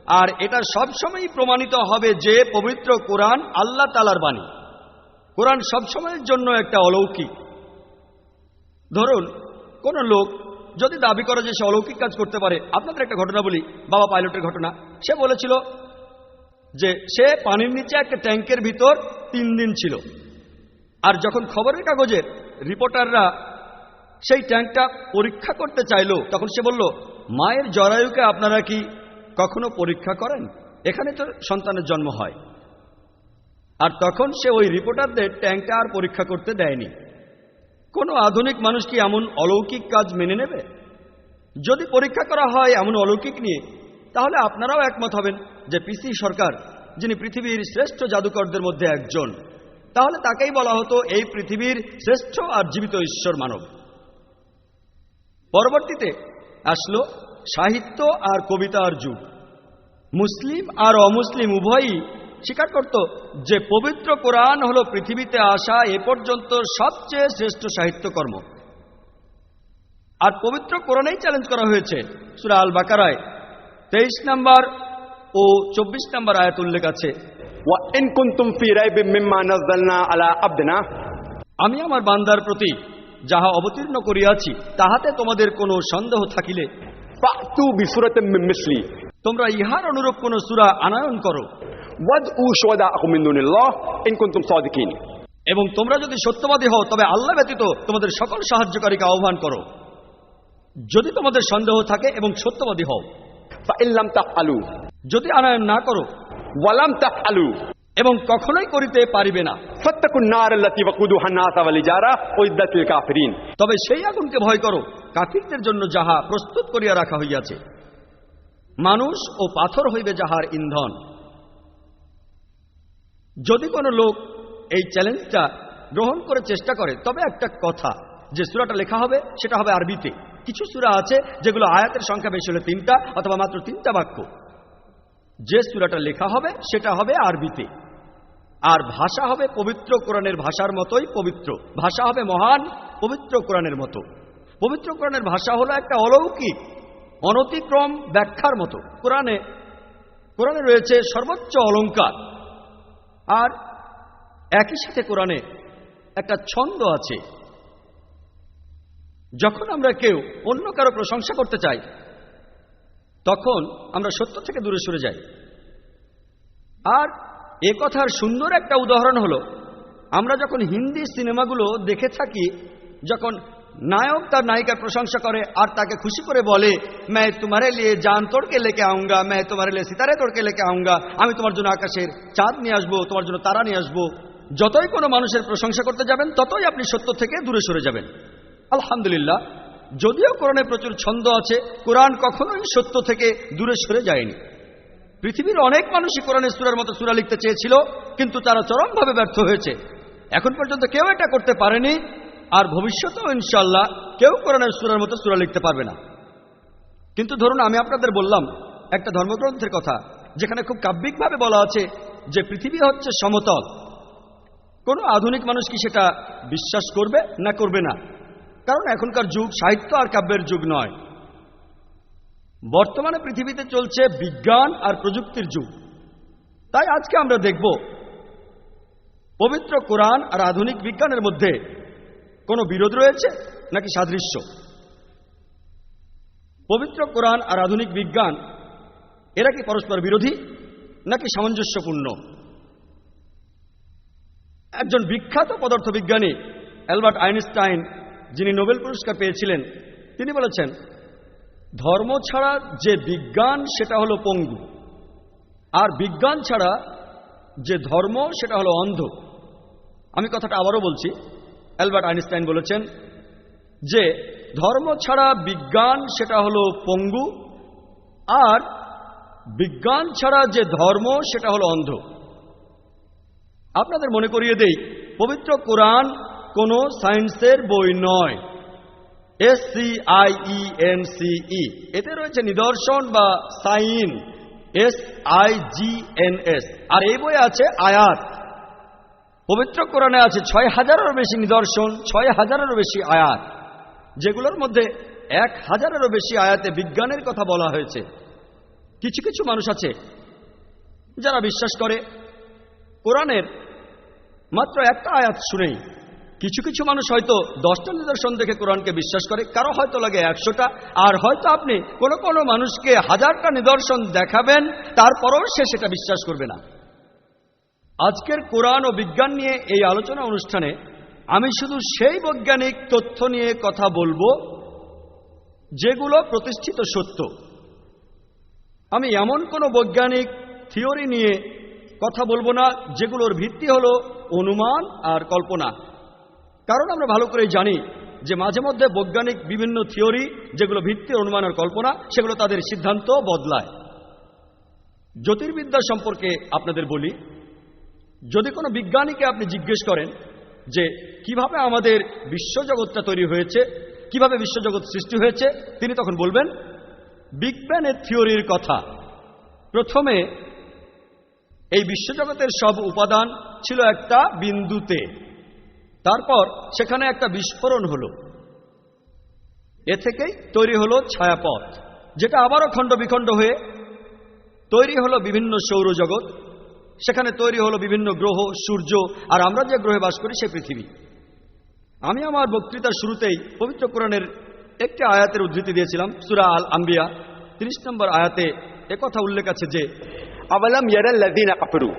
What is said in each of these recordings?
আর এটা সবসময়ই প্রমাণিত হবে যে পবিত্র কোরআন আল্লাহ তাআলার বাণী। কোরআন সবসময়ের জন্য একটা অলৌকিক। ধরুন কোন লোক যদি দাবি করে যে সে অলৌকিক কাজ করতে পারে, আপনাদের একটা ঘটনা বলি, বাবা পাইলটের ঘটনা। সে বলেছিল যে সে পানির নিচে একটা ট্যাঙ্কের ভিতর 3 দিন ছিল, আর যখন খবরের কাগজের রিপোর্টাররা সেই ট্যাঙ্কটা পরীক্ষা করতে চাইল, তখন সে বলল, মায়ের জরায়ুকে আপনারা কি কখনো পরীক্ষা করেন? এখানে তো সন্তানের জন্ম হয়। আর তখন সে ওই রিপোর্টারদের ট্যাঙ্কটা আর পরীক্ষা করতে দেয়নি। কোনো আধুনিক মানুষ কি এমন অলৌকিক কাজ মেনে নেবে? যদি পরীক্ষা করা হয় এমন অলৌকিক নিয়ে, তাহলে আপনারাও একমত হবেন যে পিসি সরকার, যিনি পৃথিবীর শ্রেষ্ঠ জাদুকরদের মধ্যে একজন, তাহলে তাকেই বলা হতো এই পৃথিবীর শ্রেষ্ঠ আর জীবিত ঈশ্বর মানব। পরবর্তীতে আসলো সাহিত্য আর কবিতার যুগ। মুসলিম আর অমুসলিম উভয়ই স্বীকার করত যে পবিত্র কোরআন হলো পৃথিবীতে আসা এ পর্যন্ত সবচেয়ে শ্রেষ্ঠ সাহিত্যকর্ম। আর পবিত্র কোরআনেই চ্যালেঞ্জ করা হয়েছে। সূরা আল বাকারায় 23 নম্বর ও 24 নম্বর আয়াত উল্লেখ আছে, ওয়া ইন কুনতুম ফি রাইবিম মিম্মা নাযালনা আলা আবদিনা, আমি আমার বান্দার প্রতি যাহা অবতীর্ণ করিয়াছি তাহাতে তোমাদের কোনো সন্দেহ থাকিলে ফাতু বিসূরাতিন মিন মিসলি, তোমরা ইহার অনুরূপ কোন সূরা আনয়ন করো। ওয়াদউ শুহাদাআকুম মিন দুনিল্লাহ ইন কুনতুম সাদিকিন, এবং তোমরা যদি সত্যবাদী হও তবে আল্লাহ ব্যতীত তোমাদের সকল সাহায্যকারীকে আহ্বান করো, যদি তোমাদের সন্দেহ থাকে এবং সত্যবাদী হও। ফাইন লাম তাফআলু, যদি আনয়ন না করো, ওয়া লাম তাফআলু, এবং কখনোই করিতে পারিবে না, ফাত্তাকুন নার আল্লাতী ওয়াকুদুহা আন-নাস ওয়াল ইজারা উইদ্দাত লিল কাফিরিন, তবে সেই আগুনকে ভয় করো কাফিরদের জন্য যাহা প্রস্তুত করিয়া রাখা হইয়াছে, মানুষ ও পাথর হইবে যাহার ইন্ধন। যদি কোনো লোক এই চ্যালেঞ্জটা গ্রহণ করে চেষ্টা করে, তবে একটা কথা, যে সূরাটা লেখা হবে সেটা হবে আরবিতে। কিছু সূরা আছে যেগুলো আয়াতের সংখ্যা বেশি হলে 3টা অথবা মাত্র 3টা বাক্য। যে সূরাটা লেখা হবে সেটা হবে আরবিতে, আর ভাষা হবে পবিত্র কোরআনের ভাষার মতোই পবিত্র। ভাষা হবে মহান পবিত্র কোরআনের মতো। পবিত্র কোরআনের ভাষা হলো একটা অলৌকিক অনতিক্রম ব্যাখ্যার মতো। কোরআনে রয়েছে সর্বোচ্চ অলংকার, আর একই সাথে কোরআনে একটা ছন্দ আছে। যখন আমরা কেউ অন্য কারো প্রশংসা করতে চাই, তখন আমরা সত্য থেকে দূরে সরে যাই। আর এ কথার সুন্দর একটা উদাহরণ হলো, আমরা যখন হিন্দি সিনেমাগুলো দেখে থাকি, যখন নায়ক তার নায়িকার প্রশংসা করে আর তাকে খুশি করে বলে, मैं तुम्हारे लिए जान तोड़ के लेके आऊंगा, मैं तुम्हारे लिए सितारे तोड़ के लेके आऊंगा, আমি তোমার জন্য আকাশের চাঁদ নিয়ে আসবো, তোমার জন্য তারা নিয়ে আসবো। যতই কোনো মানুষের প্রশংসা করতে যাবেন, ততই আপনি সত্য থেকে দূরে সরে যাবেন। আলহামদুলিল্লাহ, যদিও কোরআনে প্রচুর ছন্দ আছে, কোরআন কখনোই সত্য থেকে দূরে সরে যায়নি। পৃথিবীর অনেক মানুষই কোরআনের সূরার মতো সূরা লিখতে চেয়েছিল, কিন্তু তারা চরমভাবে ব্যর্থ হয়েছে। এখন পর্যন্ত কেউ এটা করতে পারেনি, আর ভবিষ্যতেও ইনশাআল্লাহ কেউ কোরআনের সূরার মতো সূরা লিখতে পারবে না। কিন্তু ধরুন আমি আপনাদের বললাম একটা ধর্মগ্রন্থের কথা, যেখানে খুব কাব্যিকভাবে বলা আছে যে পৃথিবী হচ্ছে সমতল। কোনো আধুনিক মানুষ কি সেটা বিশ্বাস করবে না করবে না? কারণ এখনকার যুগ সাহিত্য আর কাব্যের যুগ নয়। বর্তমানে পৃথিবীতে চলছে বিজ্ঞান আর প্রযুক্তির যুগ। তাই আজকে আমরা দেখব পবিত্র কোরআন আর আধুনিক বিজ্ঞানের মধ্যে কোনো বিরোধ রয়েছে নাকি সাদৃশ্য। পবিত্র কোরআন আর আধুনিক বিজ্ঞান এরা কি পরস্পর বিরোধী নাকি সামঞ্জস্যপূর্ণ? একজন বিখ্যাত পদার্থবিজ্ঞানী অ্যালবার্ট আইনস্টাইন, যিনি নোবেল পুরস্কার পেয়েছিলেন, তিনি বলেছেন, ধর্ম ছাড়া যে বিজ্ঞান সেটা হলো পঙ্গু, আর বিজ্ঞান ছাড়া যে ধর্ম সেটা হলো অন্ধ। আমি কথাটা আবারও বলছি। অ্যালবার্ট আইনস্টাইন বলেছেন যে ধর্ম ছাড়া বিজ্ঞান সেটা হলো পঙ্গু, আর বিজ্ঞান ছাড়া যে ধর্ম সেটা হলো অন্ধ। আপনাদের মনে করিয়ে দেই, পবিত্র কোরআন কোনো সায়েন্সের বই নয়। SCIENCE, এতে রয়েছে নিদর্শন বা সাইন, SIGNS, আর এই বইয়ে আছে আয়াত। পবিত্র কোরআনে আছে 6000-এরও বেশি নিদর্শন, 6000-এরও বেশি আয়াত, যেগুলোর মধ্যে 1000-এরও বেশি আয়াতে বিজ্ঞানের কথা বলা হয়েছে। কিছু কিছু মানুষ আছে যারা বিশ্বাস করে কোরআনের মাত্র একটা আয়াত শুনেই। কিছু কিছু মানুষ হয়তো 10টা নিদর্শন দেখে কোরআনকে বিশ্বাস করে, কারো হয়তো লাগে 100টা, আর হয়তো আপনি কোনো কোনো মানুষকে 1000টা নিদর্শন দেখাবেন, তারপরও সে সেটা বিশ্বাস করবে না। আজকের কোরআন ও বিজ্ঞান নিয়ে এই আলোচনা অনুষ্ঠানে আমি শুধু সেই বৈজ্ঞানিক তথ্য নিয়ে কথা বলবো যেগুলো প্রতিষ্ঠিত সত্য। আমি এমন কোনো বৈজ্ঞানিক থিওরি নিয়ে কথা বলবো না যেগুলোর ভিত্তি হলো অনুমান আর কল্পনা। কারণ আমরা ভালো করেই জানি যে মাঝে মধ্যে বৈজ্ঞানিক বিভিন্ন থিওরি যেগুলো ভিত্তি অনুমান আর কল্পনা, সেগুলো তাদের সিদ্ধান্ত বদলায়। জ্যোতির্বিদ্যা সম্পর্কে আপনাদের বলি, যদি কোনো বিজ্ঞানীকে আপনি জিজ্ঞেস করেন যে কিভাবে আমাদের বিশ্বজগৎটা তৈরি হয়েছে, কিভাবে বিশ্বজগৎ সৃষ্টি হয়েছে, তিনি তখন বলবেন বিগ ব্যাংয়ের থিওরির কথা। প্রথমে এই বিশ্বজগতের সব উপাদান ছিল একটা বিন্দুতে, তারপর সেখানে একটা বিস্ফোরণ হলো, এ থেকেই তৈরি হলো ছায়াপথ, যেটা আবারও খণ্ড বিখণ্ড হয়ে তৈরি হলো বিভিন্ন সৌরজগৎ। সেখানে তৈরি হলো বিভিন্ন গ্রহ, সূর্য, আর আমরা যে গ্রহে বাস করি সে পৃথিবী। আমি আমার বক্তৃতার শুরুতেই পবিত্র কোরআনের একটি আয়াতের উদ্ধৃতি দিয়েছিলাম। সূরা আল আম্বিয়া 30 নম্বর আয়াতে একথা উল্লেখ আছে যে আওয়ালাম ইয়ারাল্লাযীনা কাফারু,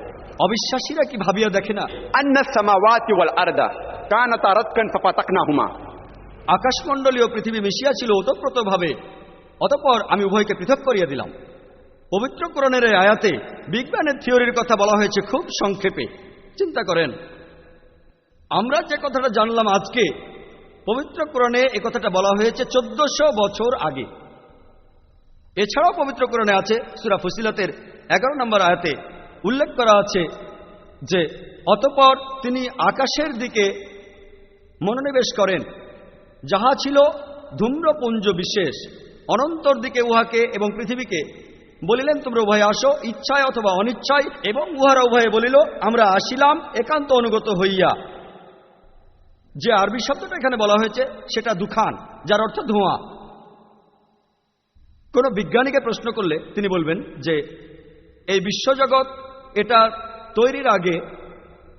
অবিশ্বাসীরা কি ভাবিয়া দেখে না আন্নাস সামাওয়াতি ওয়াল আরদা কানাতা রাতকান ফাফাতাকনাহুমা, আকাশমণ্ডলীয় পৃথিবী মিশিয়া ছিল ওতপ্রোতভাবে, অতঃপর আমি উভয়কে পৃথক করিয়া দিলাম। পবিত্র কোরআনের এই আয়াতে বিজ্ঞানের থিওরির কথা বলা হয়েছে খুব সংক্ষেপে। চিন্তা করেন, আমরা যে কথাটা জানলাম আজকে, পবিত্র কোরআনে এ কথাটা বলা হয়েছে 1400 বছর আগে। এছাড়াও পবিত্র কোরআনে আছে সূরা ফুসিলাতের 11 নম্বর আয়াতে উল্লেখ করা আছে যে অতঃপর তিনি আকাশের দিকে মনোনিবেশ করেন, যাহা ছিল ধূম্রপুঞ্জ বিশেষ, অনন্তর দিকে উহাকে এবং পৃথিবীকে বলিলেন তোমরা উভয়ে আসো, ইচ্ছায় অথবা অনিচ্ছায়, এবং উহারা উভয়ে বলিল আমরা আসিলাম একান্ত অনুগত হইয়া। যে আরবি শব্দটা এখানে বলা হয়েছে সেটা দুখান, যার অর্থ ধোঁয়া। কোনো বিজ্ঞানীকে প্রশ্ন করলে তিনি বলবেন যে এই বিশ্বজগৎ এটা তৈরির আগে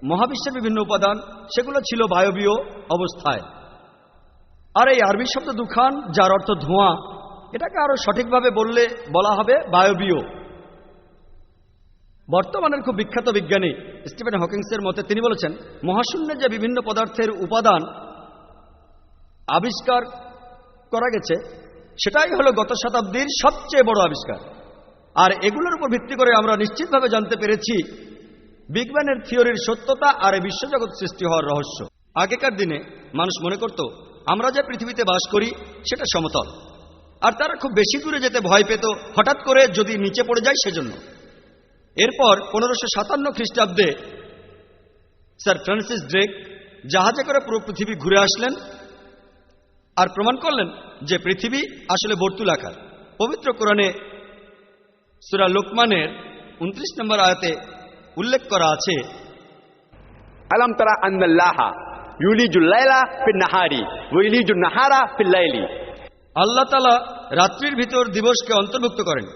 মহাবিশ্বের বিভিন্ন উপাদান সেগুলো ছিল বায়বীয় অবস্থায়। আর এই আরবি শব্দ দুখান, যার অর্থ ধোঁয়া, এটাকে আরো সঠিকভাবে বললে বলা হবে বায়বীয়। বর্তমানের খুব বিখ্যাত বিজ্ঞানী স্টিফেন হকিংসের মতে তিনি বলেছেন মহাশূন্যে যে বিভিন্ন পদার্থের উপাদান আবিষ্কার করা গেছে সেটাই হলো গত শতাব্দীর সবচেয়ে বড় আবিষ্কার। আর এগুলোর উপর ভিত্তি করে আমরা নিশ্চিতভাবে জানতে পেরেছি বিগ ব্যাংয়ের থিওরির সত্যতা আর এই বিশ্বজগৎ সৃষ্টি হওয়ার রহস্য। আগেকার দিনে মানুষ মনে করত আমরা যে পৃথিবীতে বাস করি সেটা সমতল, আর তারা খুব বেশি দূরে যেতে ভয় পেত হঠাৎ করে যদি নিচে পড়ে যায় সেজন্য। এরপর 1557 খ্রিস্টাব্দে স্যার ফ্রান্সিস ড্রেক জাহাজে করে পুরো পৃথিবী ঘুরে আসলেন আর প্রমাণ করলেন যে পৃথিবী আসলে বর্তুলাকার। পবিত্র কোরআনে সূরা লোকমানের 29 নম্বর আয়াতে উল্লেখ করা আছে আলাম তারা আন্নাল্লাহা ইউলিজুল লাইলা ফিন নাহারি ওয়া ইউলিজুন নাহারা ফিল লাইলি, আল্লাহ তাআলা রাত্রির ভিতর দিবসকে অন্তর্ভুক্ত করেন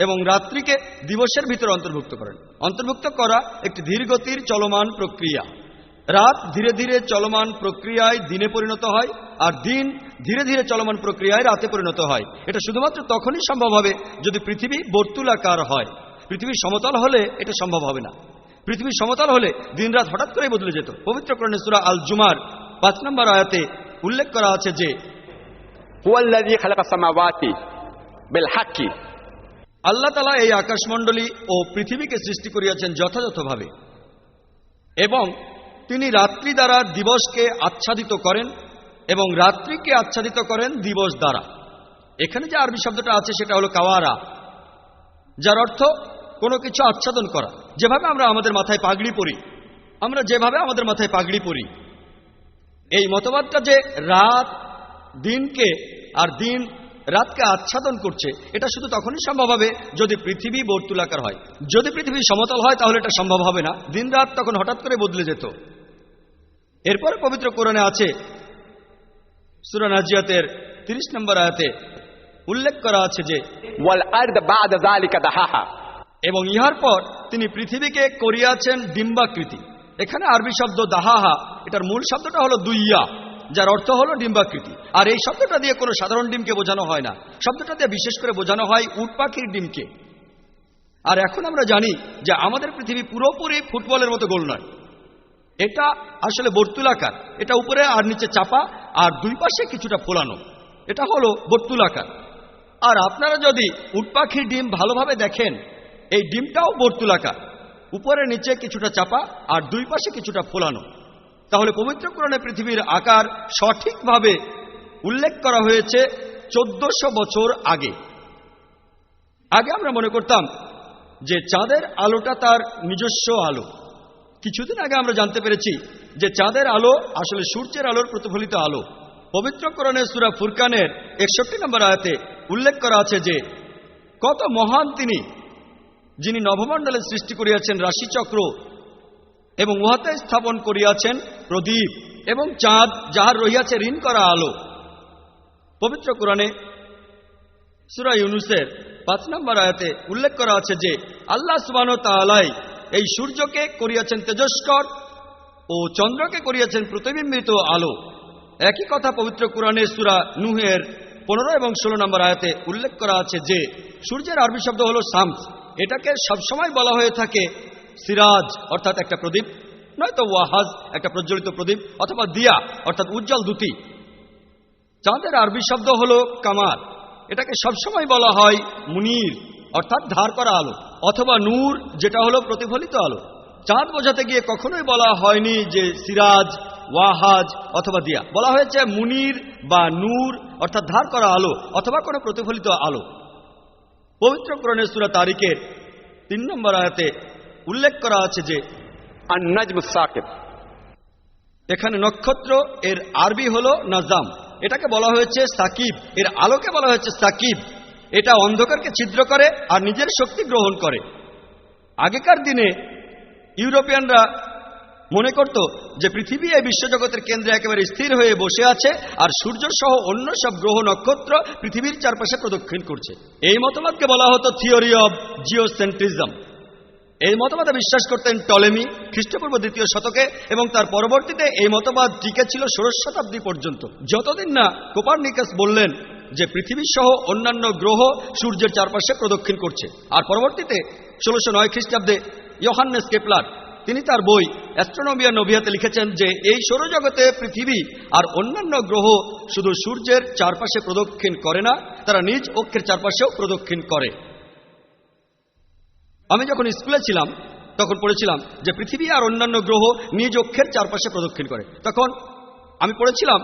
এবং রাত্রিকে দিবসের ভিতর অন্তর্ভুক্ত করেন। অন্তর্ভুক্ত করা একটি ধীরগতির চলমান প্রক্রিয়া। রাত ধীরে ধীরে চলমান প্রক্রিয়ায় দিনে পরিণত হয়, আর দিন ধীরে ধীরে চলমান প্রক্রিয়ায় রাতে পরিণত হয়। এটা শুধুমাত্র তখনই সম্ভব হবে যদি পৃথিবী বর্তুলাকার হয়। পৃথিবী সমতল হলে এটা সম্ভব হবে না। পৃথিবী সমতল হলে দিন রাত হঠাৎ করেই বদলে যেত। পবিত্র কোরআনে সূরা আল জুমার 5 নম্বর আয়াতে উল্লেখ করা আছে যে হুয়াল্লাযী খালাকাস সামাওয়াতি বিল হাক্কি, আল্লাহ তাআলা এই আকাশমণ্ডলী ও পৃথিবীকে সৃষ্টি করিয়াছেন যথাযথভাবে, এবং তিনি রাত্রি দ্বারা দিবসকে আচ্ছাদিত করেন এবং রাত্রিকে আচ্ছাদিত করেন দিবস দ্বারা। এখানে যে আরবি শব্দটা আছে সেটা হলো কাওয়ারা, যার অর্থ কোনো কিছু আচ্ছাদন করা। যেভাবে আমরা আমাদের মাথায় পাগড়ি পরি, এই মতবাদটা যে রাত দিনকে আর দিন রাতকে আচ্ছাদন করছে, এটা শুধু তখনই সম্ভব হবে যদি পৃথিবী বর্তুলাকার হয়। যদি পৃথিবী সমতল হয় তাহলে এটা সম্ভব হবে না, দিন রাত তখন হঠাৎ করে বদলে যেত। এরপরে পবিত্র কোরআনে আছে সূরা নাজিয়াতের 30 নম্বর আয়াতে উল্লেখ করা আছে যে والأرض بعد ذلك دحاها এবং ইহার পর তিনি পৃথিবীকে করিয়াছেন ডিম্বাকৃতি। এখানে আরবি শব্দ দাহাহা, এটার মূল শব্দটা হলো দুইয়া, যার অর্থ হলো ডিম্বাকৃতি। আর এই শব্দটা দিয়ে কোনো সাধারণ ডিমকে বোঝানো হয় না, শব্দটা দিয়ে বিশেষ করে বোঝানো হয় উট পাখির ডিমকে। আর এখন আমরা জানি যে আমাদের পৃথিবী পুরোপুরি ফুটবলের মতো গোল নয়, এটা আসলে বর্তুলাকার। এটা উপরে আর নিচে চাপা, আর দুই পাশে কিছুটা ফোলানো, এটা হলো বর্তুলাকার। আর আপনারা যদি উট পাখির ডিম ভালোভাবে দেখেন, এই ডিমটাও বর্তুলাকার, উপরে নিচে কিছুটা চাপা আর দুই পাশে কিছুটা ফোলানো। তাহলে পবিত্র কোরআনে পৃথিবীর আকার সঠিকভাবে উল্লেখ করা হয়েছে 1400 বছর আগে। আগে আমরা মনে করতাম যে চাঁদের আলোটা তার নিজস্ব আলো। কিছুদিন আগে আমরা জানতে পেরেছি যে চাঁদের আলো আসলে সূর্যের আলোর প্রতিফলিত আলো। পবিত্র কোরআনে সূরা ফুরকানের 61 নম্বর আয়াতে উল্লেখ করা আছে যে কত মহান তিনি, যিনি নভমণ্ডলের সৃষ্টি করিয়াছেন রাশিচক্র এবং উহাতে স্থাপন করিয়াছেন প্রদীপ এবং চাঁদ, যাহার রহিয়াছে ঋণ করা আলো। পবিত্র কোরআনে সূরা ইউনূসের 5 নম্বর আয়াতে উল্লেখ করা আছে যে আল্লাহ সুবহানাহু ওয়া তাআলা এই সূর্যকে করিয়াছেন তেজস্কর ও চন্দ্রকে করিয়াছেন প্রতিবিম্বিত আলো। একই কথা পবিত্র কোরআনে সূরা নূহের 15 এবং 16 নম্বর আয়াতে উল্লেখ করা আছে যে সূর্যের আরবি শব্দ হলো শামস। এটাকে সবসময় বলা হয়ে থাকে সিরাজ অর্থাৎ একটা প্রদীপ, নয়তো ওয়াহাজ একটা প্রজ্বলিত প্রদীপ, অথবা দিয়া অর্থাৎ উজ্জ্বল দ্যুতি। চাঁদের আরবি শব্দ হলো কামার। এটাকে সবসময় বলা হয় মুনির অর্থাৎ ধার করা আলো, অথবা নূর যেটা হলো প্রতিফলিত আলো। চাঁদ বোঝাতে গিয়ে কখনোই বলা হয়নি যে সিরাজ, ওয়াহাজ অথবা দিয়া, বলা হয়েছে মুনির বা নূর অর্থাৎ ধার করা আলো অথবা কোনো প্রতিফলিত আলো। পবিত্র কোরআনের সূরা তারিকের 3 নম্বর আয়াতে উল্লেখ করা আছে যে النجم الثاقب এখানে নক্ষত্র এর আরবি হলো নাজাম, এটাকে বলা হয়েছে সাকিব, এর আলোকে বলা হয়েছে সাকিব। এটা অন্ধকারকে ছিদ্র করে আর নিজের শক্তি গ্রহণ করে। আগেকার দিনে ইউরোপিয়ানরা মনে করত যে পৃথিবী এই বিশ্বজগতের কেন্দ্রে একেবারে স্থির হয়ে বসে আছে আর সূর্য সহ অন্য সব গ্রহ নক্ষত্র পৃথিবীর চারপাশে প্রদক্ষিণ করছে। এই মতবাদকে বলা হতো থিওরি অব জিওসেন্ট্রিজম। এই মতবাদে বিশ্বাস করতেন টলেমি খ্রিস্টপূর্ব 2য় শতকে, এবং তার পরবর্তীতে এই মতবাদ টিকে ছিল 16 শতাব্দী পর্যন্ত, যতদিন না কোপারনিকাস বললেন যে পৃথিবী সহ অন্যান্য গ্রহ সূর্যের চারপাশে প্রদক্ষিণ করছে। আর পরবর্তীতে 1609 খ্রিস্টাব্দে ইয়োহান্নেস কেপলার তিনি তার বই অ্যাস্ট্রোনমিয়া নোভিয়াতে লিখেছেন যে এই সৌরজগতে পৃথিবী আর অন্যান্য গ্রহ শুধু সূর্যের চারপাশে প্রদক্ষিণ করে না, তারা নিজ অক্ষের চারপাশেও প্রদক্ষিণ করে। আমি যখন স্কুলে ছিলাম তখন পড়েছিলাম যে পৃথিবী আর অন্যান্য গ্রহ নিজ অক্ষের চারপাশে প্রদক্ষিণ করে। তখন আমি পড়েছিলাম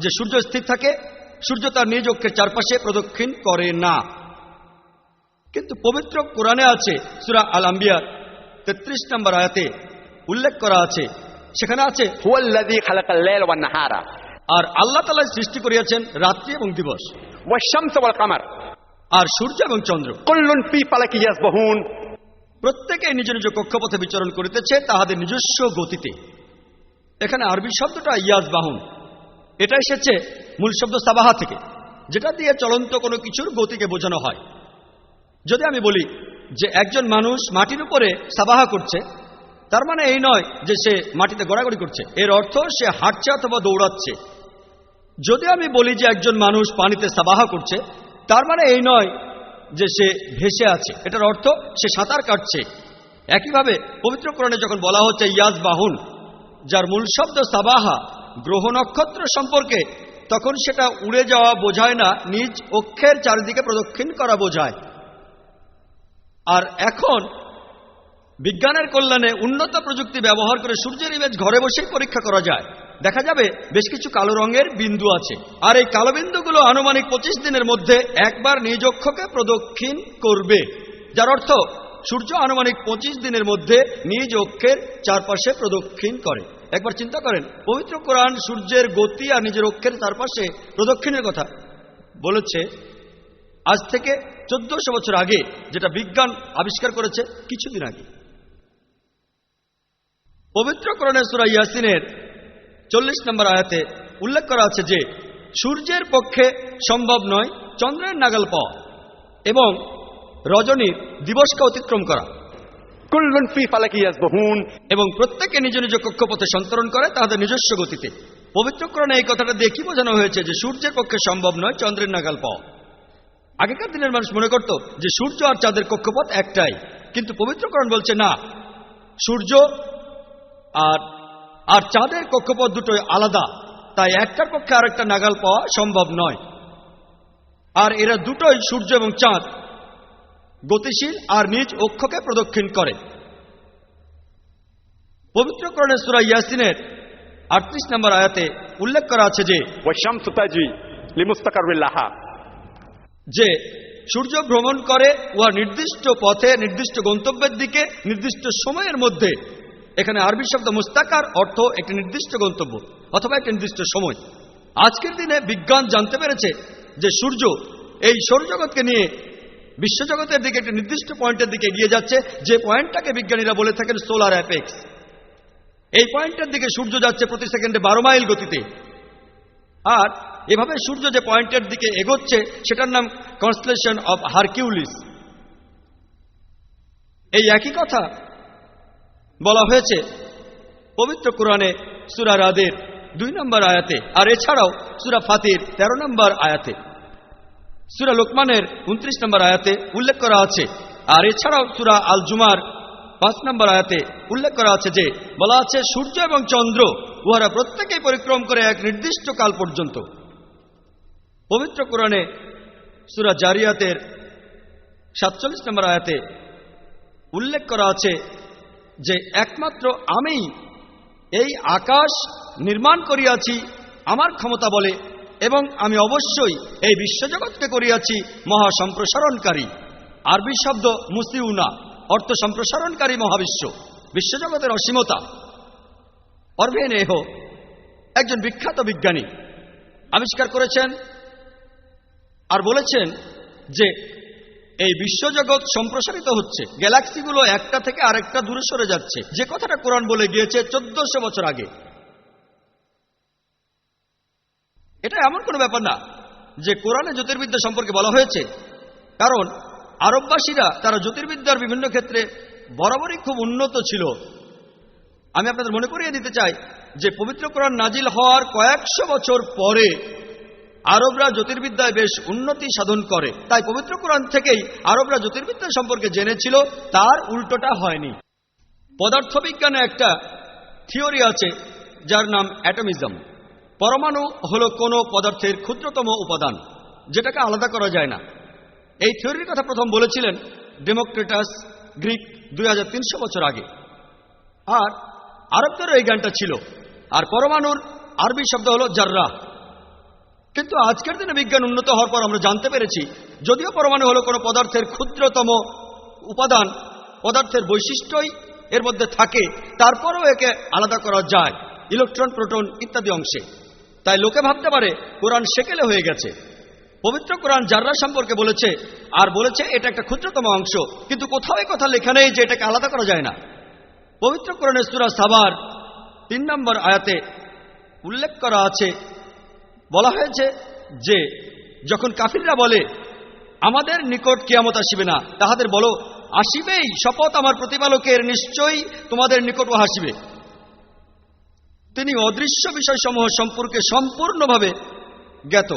যে সূর্য স্থির থাকে, সূর্য তার নিজ অক্ষের চারপাশে প্রদক্ষিণ করে না। কিন্তু পবিত্র কোরআনে আছে সূরা আল আম্বিয়ার 33 নম্বর আয়াতে উল্লেখ করা আছে, সেখানে আছে هو الذي خلق الليل والنهار আর আল্লাহ তাআলা সৃষ্টি করিয়াছেন রাত্রি এবং দিবস, والشمس والقمر আর সূর্য এবং চন্দ্র كل في فلك يسبحون প্রত্যেকে নিজ নিজ কক্ষপথে বিচরণ করিতেছে তাহাদের নিজস্ব গতিতে। এখানে আরবি শব্দটা ইয়াসবাহুন, এটা এসেছে মূল শব্দ সাবাহা থেকে, যেটা দিয়ে চলন্ত কোনো কিছুর গতিকে বোঝানো হয়। যদি আমি বলি যে একজন মানুষ মাটির উপরে সাবাহা করছে, তার মানে এই নয় যে সে মাটিতে গড়াগড়ি করছে, এর অর্থ সে হাঁটছে অথবা দৌড়াচ্ছে। যদি আমি বলি যে একজন মানুষ পানিতে সাবাহা করছে, তার মানে এই নয় যে সে ভেসে আছে, এটার অর্থ সে সাঁতার কাটছে। একইভাবে পবিত্র কোরআনে যখন বলা হচ্ছে ইয়াসবাহুন, যার মূল শব্দ সাবাহা, গ্রহ নক্ষত্র সম্পর্কে, তখন সেটা উড়ে যাওয়া বোঝায় না, নিজ অক্ষের চারিদিকে প্রদক্ষিণ করা বোঝায়। আর এখন বিজ্ঞানের কল্যাণে উন্নত প্রযুক্তি ব্যবহার করে সূর্যের ইমেজ ঘরে বসেই পরীক্ষা করা যায়। দেখা যাবে বেশ কিছু কালো রঙের বিন্দু আছে, আর এই কালো বিন্দুগুলো আনুমানিক 25 দিনের মধ্যে একবার নিজ অক্ষকে প্রদক্ষিণ করবে, যার অর্থ সূর্য আনুমানিক 25 দিনের মধ্যে নিজ অক্ষের চারপাশে প্রদক্ষিণ করে। একবার চিন্তা করেন, পবিত্র কোরআন সূর্যের গতি আর নিজের অক্ষের চারপাশে প্রদক্ষিণের কথা বলেছে আজ থেকে 1400 বছর আগে, যেটা বিজ্ঞান আবিষ্কার করেছে কিছুদিন আগে। পবিত্র কোরআনের সূরা ইয়াসিনের 40 নম্বর আয়াতে উল্লেখ করা আছে যে সূর্যের পক্ষে সম্ভব নয় চন্দ্রের নাগাল পাওয়া এবং রজনীর দিবসকে অতিক্রম করা কুল্লুন ফি ফালাকি ইয়াসবাহুন, এবং প্রত্যেকে নিজ নিজ কক্ষপথে সন্তরণ করে তাদের নিজস্ব গতিতে। পবিত্র কোরআনে এই কথাটা দিয়ে কি বোঝানো হয়েছে? যে সূর্যের পক্ষে সম্ভব নয় চন্দ্রের নাগাল পাওয়া। আগেকার দিনের মানুষ মনে করত যে সূর্য আর চাঁদের কক্ষপথ একটাই, কিন্তু পবিত্র কোরআন বলছে না, সূর্য আর চাঁদের কক্ষপথ দুটোই আলাদা, তাই একটার পক্ষে আরেকটা নাগাল পাওয়া সম্ভব নয়। আর এরা দুটোই, সূর্য এবং চাঁদ, গতিশীল আর নিজ অক্ষকে প্রদক্ষিণ করে। পবিত্র কোরআনের সূরা ইয়াসিনের 38 নম্বর আয়াতে উল্লেখ করা আছে যে ওয়াশ-শামসু তাজরি লিমুস্তাকাররিন লাহা, যে সূর্য ভ্রমণ করে উহা নির্দিষ্ট পথে, নির্দিষ্ট গন্তব্যের দিকে, নির্দিষ্ট সময়ের মধ্যে। এখানে আরবি শব্দ মুস্তাকার অর্থ একটি নির্দিষ্ট গন্তব্য অথবা একটি নির্দিষ্ট সময়। আজকের দিনে বিজ্ঞান জানতে পেরেছে যে সূর্য এই সৌরজগৎকে নিয়ে বিশ্বজগতের দিকে একটি নির্দিষ্ট পয়েন্টের দিকে এগিয়ে যাচ্ছে, যে পয়েন্টটাকে বিজ্ঞানীরা বলে থাকেন সোলার অ্যাপেক্স। এই পয়েন্টের দিকে সূর্য যাচ্ছে প্রতি সেকেন্ডে 12 মাইল গতিতে। আর এভাবে সূর্য যে পয়েন্টের দিকে এগোচ্ছে সেটার নাম কনস্টেলেশন অব হারকিউলিস। এই একই কথা বলা হয়েছে পবিত্র কোরআনে সূরা রাদের 2 নম্বর আয়াতে, আর এছাড়াও সূরা ফাতির 13 নম্বর আয়াতে, সূরা লোকমানের 29 নম্বর আয়াতে উল্লেখ করা আছে, আর এছাড়াও সূরা আল জুমার 5 নম্বর আয়াতে উল্লেখ করা আছে যে বলা আছে সূর্য এবং চন্দ্র উহারা প্রত্যেকেই পরিক্রম করে এক নির্দিষ্ট কাল পর্যন্ত। পবিত্র কোরআনে সূরা জারিয়াতের 47 নম্বর আয়াতে উল্লেখ করা আছে যে একমাত্র আমিই এই আকাশ নির্মাণ করিয়াছি আমার ক্ষমতা বলে, এবং আমি অবশ্যই এই বিশ্বজগৎকে করিয়াছি মহাসম্প্রসারণকারী। আরবি শব্দ মুসিউনা অর্থ সম্প্রসারণকারী মহাবিশ্ব, বিশ্বজগতের অসীমতা। অরভেন এহো একজন বিখ্যাত বিজ্ঞানী আবিষ্কার করেছেন আর বলেছেন যে এই বিশ্বজগৎ সম্প্রসারিত হচ্ছে, গ্যালাক্সিগুলো একটা থেকে আরেকটা দূরে সরে যাচ্ছে, যে কথাটা কোরআন বলে গিয়েছে 1400 বছর আগে। এটা এমন কোনো ব্যাপার না যে কোরআনে জ্যোতির্বিদ্যা সম্পর্কে বলা হয়েছে, কারণ আরববাসীরা তারা জ্যোতির্বিদ্যার বিভিন্ন ক্ষেত্রে বরাবরই খুব উন্নত ছিল। আমি আপনাদের মনে করিয়ে দিতে চাই যে পবিত্র কোরআন নাজিল হওয়ার কয়েকশো বছর পরে আরবরা জ্যোতির্বিদ্যায় বেশ উন্নতি সাধন করে, তাই পবিত্র কোরআন থেকেই আরবরা জ্যোতির্বিদ্যা সম্পর্কে জেনেছিল, তার উল্টোটা হয়নি। পদার্থবিজ্ঞানে একটা থিওরি আছে যার নাম অ্যাটমিজম। পরমাণু হলো কোনো পদার্থের ক্ষুদ্রতম উপাদান যেটাকে আলাদা করা যায় না। এই থিওরির কথা প্রথম বলেছিলেন ডেমোক্রিটাস, গ্রিক, 2300 বছর আগে। আর আরবদেরও এই জ্ঞানটা ছিল। আর পরমাণুর আরবি শব্দ হলো জাররাহ। কিন্তু আজকের দিনে বিজ্ঞান উন্নত হওয়ার পর আমরা জানতে পেরেছি যদিও পরমাণু হলো কোনো পদার্থের ক্ষুদ্রতম উপাদান, পদার্থের বৈশিষ্ট্যই এর মধ্যে থাকে, তারপরেও একে আলাদা করা যায় ইলেকট্রন, প্রোটন ইত্যাদি অংশে। তাই লোকে ভাবতে পারে কোরআন সেকেলে হয়ে গেছে। পবিত্র কোরআন জাররা সম্পর্কে বলেছে, আর বলেছে এটা একটা ক্ষুদ্রতম অংশ, কিন্তু কোথাও এই কথা লেখা নেই যে এটাকে আলাদা করা যায় না। পবিত্র কোরআনের সূরা সাবার 3 নম্বর আয়াতে উল্লেখ করা আছে, বলা হয়েছে যে যখন কাফিররা বলে আমাদের নিকট কিয়ামত আসিবে না, তাহাদের বলো আসিবেই, শপথ আমার প্রতিপালকের, নিশ্চয়ই তোমাদের নিকট ও আসিবে। তিনি অদৃশ্য বিষয়সমূহ সম্পর্কে সম্পূর্ণভাবে জ্ঞাত।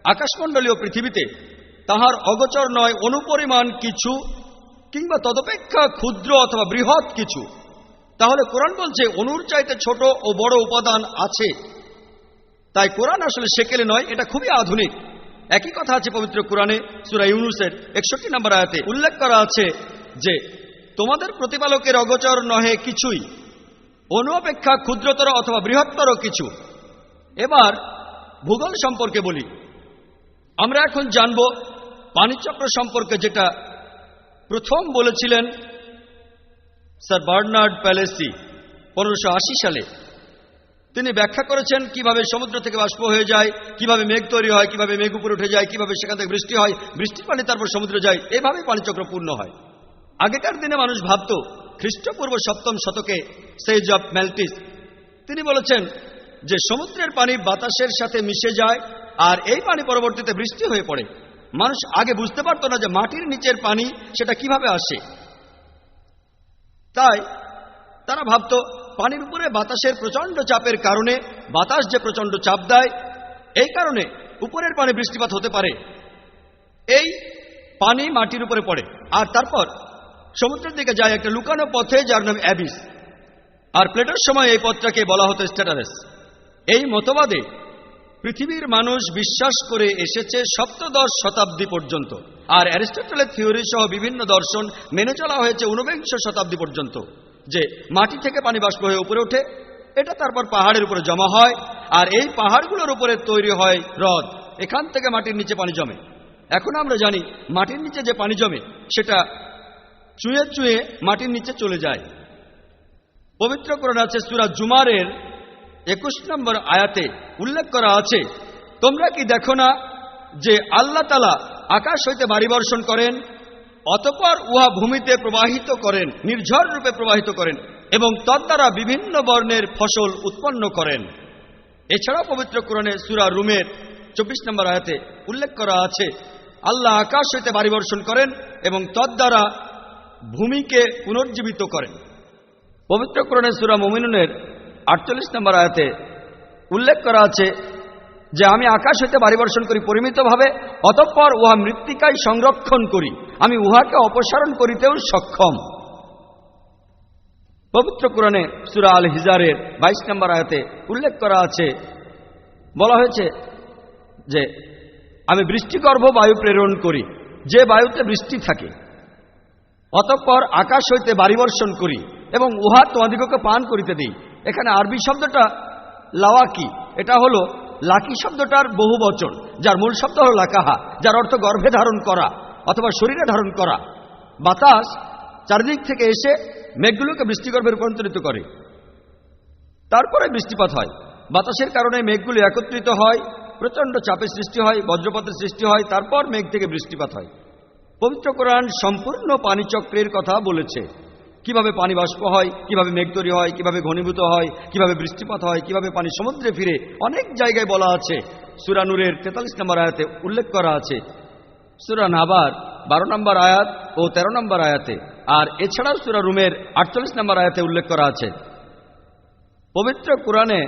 আকাশমণ্ডলীয় পৃথিবীতে তাহার অগোচর নয় অনুপরিমাণ কিছু কিংবা তদপেক্ষা ক্ষুদ্র অথবা বৃহৎ কিছু। তাহলে কোরআন বলছে অনুর চাইতে ছোট ও বড় উপাদান আছে। তাই কোরআন আসলে সেকেলে নয়, এটা খুবই আধুনিক। একই কথা আছে পবিত্র কোরআনে সূরা ইউনূসের 61 নম্বর আয়াতে উল্লেখ করা আছে যে তোমাদের প্রতিপালকের অগোচর নহে কিছুই, অনু অপেক্ষা ক্ষুদ্রতর অথবা বৃহত্তর কিছু। এবার ভূগোল সম্পর্কে বলি। আমরা এখন জানব পানিচক্র সম্পর্কে, যেটা প্রথম বলেছিলেন স্যার বার্নার্ড প্যালেসি 1580 সালে। তিনি ব্যাখ্যা করেছেন কিভাবে সমুদ্র থেকে বাষ্প হয়ে যায়, কিভাবে মেঘ তৈরি হয়, কিভাবে মেঘ উপরে উঠে যায়, কিভাবে সেখান থেকে বৃষ্টি হয়, বৃষ্টির পানি তারপর সমুদ্রে যায়, এভাবে পানিচক্র পূর্ণ হয়। আগেকার দিনে মানুষ ভাবত, খ্রিস্টপূর্ব 7ম শতকে সেজ অফ ম্যালটিস তিনি বলেছেন যে সমুদ্রের পানি বাতাসের সাথে মিশে যায় আর এই পানি পরবর্তীতে বৃষ্টি হয়ে পড়ে। মানুষ আগে বুঝতে পারত না যে মাটির নিচের পানি সেটা কিভাবে আসে, তাই তারা ভাবত পানির উপরে বাতাসের প্রচণ্ড চাপের কারণে, বাতাস যে প্রচণ্ড চাপ দেয় এই কারণে উপরের পানি বৃষ্টিপাত হতে পারে। এই পানি মাটির উপরে পড়ে আর তারপর সমুদ্রের দিকে যায় একটা লুকানো পথে যার নাম অ্যাবিস। আর প্লেটোর সময় এই পথটাকে বলা হতো স্ট্যাটারাস। এই মতবাদে পৃথিবীর মানুষ বিশ্বাস করে এসেছে সপ্তদশ শতাব্দী পর্যন্ত, আর অ্যারিস্টটলের থিওরি সহ বিভিন্ন দর্শন মেনে চলা হয়েছে ঊনবিংশ শতাব্দী পর্যন্ত, যে মাটি থেকে পানি বাষ্প হয়ে উপরে ওঠে, এটা তারপর পাহাড়ের উপরে জমা হয়, আর এই পাহাড়গুলোর উপরে তৈরি হয় হ্রদ, এখান থেকে মাটির নিচে পানি জমে। এখন আমরা জানি মাটির নিচে যে পানি জমে সেটা চুঁয়ে চুঁয়ে মাটির নিচে চলে যায়। পবিত্র কোরআনে আছে সূরা জুমারের 21 নম্বর আয়াতে উল্লেখ করা আছে, তোমরা কি দেখো না যে আল্লাহ তাআলা আকাশ হইতে বাড়ি বর্ষণ করেন, অতঃপর উহা ভূমিতে প্রবাহিত করেন, নির্ঝর রূপে প্রবাহিত করেন, এবং তদ্বারা বিভিন্ন বর্ণের ফসল উৎপন্ন করেন। এছাড়াও পবিত্র কোরআনে সূরা রুমের 24 নম্বর আয়াতে উল্লেখ করা আছে, আল্লাহ আকাশ হইতে বাড়ি বর্ষণ করেন এবং তদ্বারা ভূমিকে পুনর্জীবিত করেন। পবিত্র কোরআনে সূরা মুমিনুনের 48 নম্বর আয়াতে উল্লেখ করা আছে যে আমি আকাশ হইতে বাড়ি বর্ষণ করি পরিমিতভাবে, অতঃপর উহা মৃত্তিকায় সংরক্ষণ করি, আমি উহাকে অপসারণ করিতেও সক্ষম। পবিত্র কোরআনে সূরা আল হিজারের 22 নম্বর আয়াতে উল্লেখ করা আছে, বলা হয়েছে যে আমি বৃষ্টিগর্ভ বায়ু প্রেরণ করি, যে বায়ুতে বৃষ্টি থাকে, অতঃপর আকাশ হইতে বাড়ি বর্ষণ করি এবং উহা তোমাদিগকে পান করিতে দিই। এখানে আরবি শব্দটা লাওয়াকি, এটা হলো লাকি শব্দটার বহু বচন, যার মূল শব্দ হল লাকাহা, যার অর্থ গর্ভে ধারণ করা অথবা শরীরে ধারণ করা। বাতাস চারদিক থেকে এসে মেঘগুলোকে বৃষ্টিগর্ভে রূপান্তরিত করে, তারপরে বৃষ্টিপাত হয়। বাতাসের কারণে মেঘগুলো একত্রিত হয়, প্রচণ্ড চাপের সৃষ্টি হয়, বজ্রপাতের সৃষ্টি হয়, তারপর মেঘ থেকে বৃষ্টিপাত হয়। পবিত্র কোরআন সম্পূর্ণ পানিচক্রের কথা বলেছে, কিভাবে পানি বাষ্প হয়, কিভাবে মেঘ তৈরি হয়, কিভাবে ঘনীভূত হয়, কিভাবে বৃষ্টিপাত হয়, কিভাবে পানি সমুদ্রে ফিরে। অনেক জায়গায় বলা আছে। সূরা নূরের 43 নম্বর আয়াতে উল্লেখ করা আছে, সূরা নাবার 12 নম্বর আয়াত ও 13 নম্বর আয়াতে, আর এছাড়াও সূরা রুমের 48 নম্বর আয়াতে উল্লেখ করা আছে। পবিত্র কোরআনে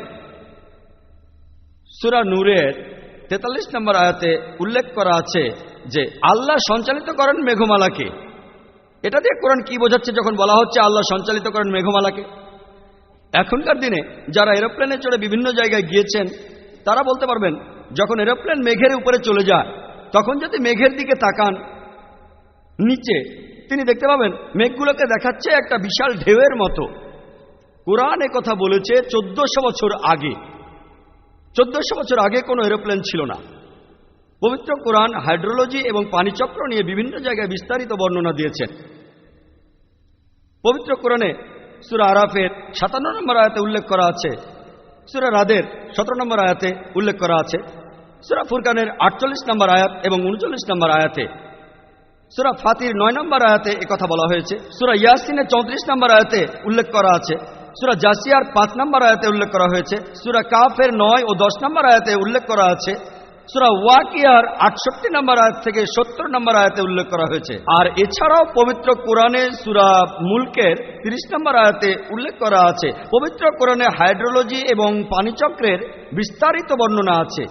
সূরা নূরের 43 নম্বর আয়াতে উল্লেখ করা আছে যে আল্লাহ সঞ্চালিত করেন মেঘমালাকে। এটা দিয়ে কোরআন কি বোঝাচ্ছে যখন বলা হচ্ছে আল্লাহ সঞ্চালিত করেন মেঘমালাকে? এখনকার দিনে যারা এরোপ্লেনে চড়ে বিভিন্ন জায়গায় গিয়েছেন তারা বলতে পারবেন, যখন এরোপ্লেন মেঘের উপরে চলে যায় তখন যদি মেঘের দিকে তাকান নিচে, তিনি দেখতে পাবেন মেঘগুলোকে দেখাচ্ছে একটা বিশাল ঢেউয়ের মতো। কোরআন কথা বলেছে 1400 বছর আগে। 1400 বছর আগে কোনো এরোপ্লেন ছিল না। পবিত্র কোরআন হাইড্রোলজি এবং পানিচক্র নিয়ে বিভিন্ন জায়গায় বিস্তারিত বর্ণনা দিয়েছেন। পবিত্র কোরআনে সূরা আরাফের 57 নম্বর আয়াতে উল্লেখ করা আছে, সূরা রাদের 17 নম্বর আয়াতে উল্লেখ করা আছে, সূরা ফুরকানের 48 নম্বর আয়াত এবং 39 নম্বর আয়াতে, সূরা ফাতির 9 নম্বর আয়াতে একথা বলা হয়েছে, সূরা ইয়াসিনের 34 নম্বর আয়াতে উল্লেখ করা আছে, সূরা জাসিয়ার 5 নম্বর আয়াতে উল্লেখ করা হয়েছে, সূরা কাফের 9 ও 10 নম্বর আয়াতে উল্লেখ করা আছে, সূরা ওয়াকিয়ার 68 নম্বর আয়াত থেকে 70 নম্বর আয়াতে উল্লেখ করা হয়েছে। আর এছাড়াও পবিত্র কোরআনে সূরা মুলকের 30 নম্বর আয়াতে উল্লেখ করা আছে। পবিত্র কোরআনে হাইড্রোলজি এবং পানিচক্রের বিস্তারিত বর্ণনা আছে।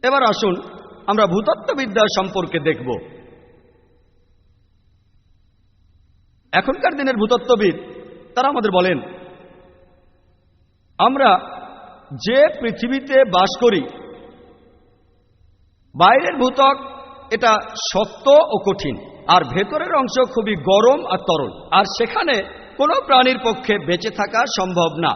এবার আসুন আমরা ভূতত্ত্ববিদ্যা সম্পর্কে দেখব। এখনকার দিনের ভূতত্ত্ববিদ তারা আমাদের বলেন, আমরা যে পৃথিবীতে বাস করি, বাইরের ভূত্বক এটা শক্ত ও কঠিন, আর ভেতরের অংশ খুবই গরম আর তরল, আর সেখানে কোনো প্রাণীর পক্ষে বেঁচে থাকা সম্ভব না।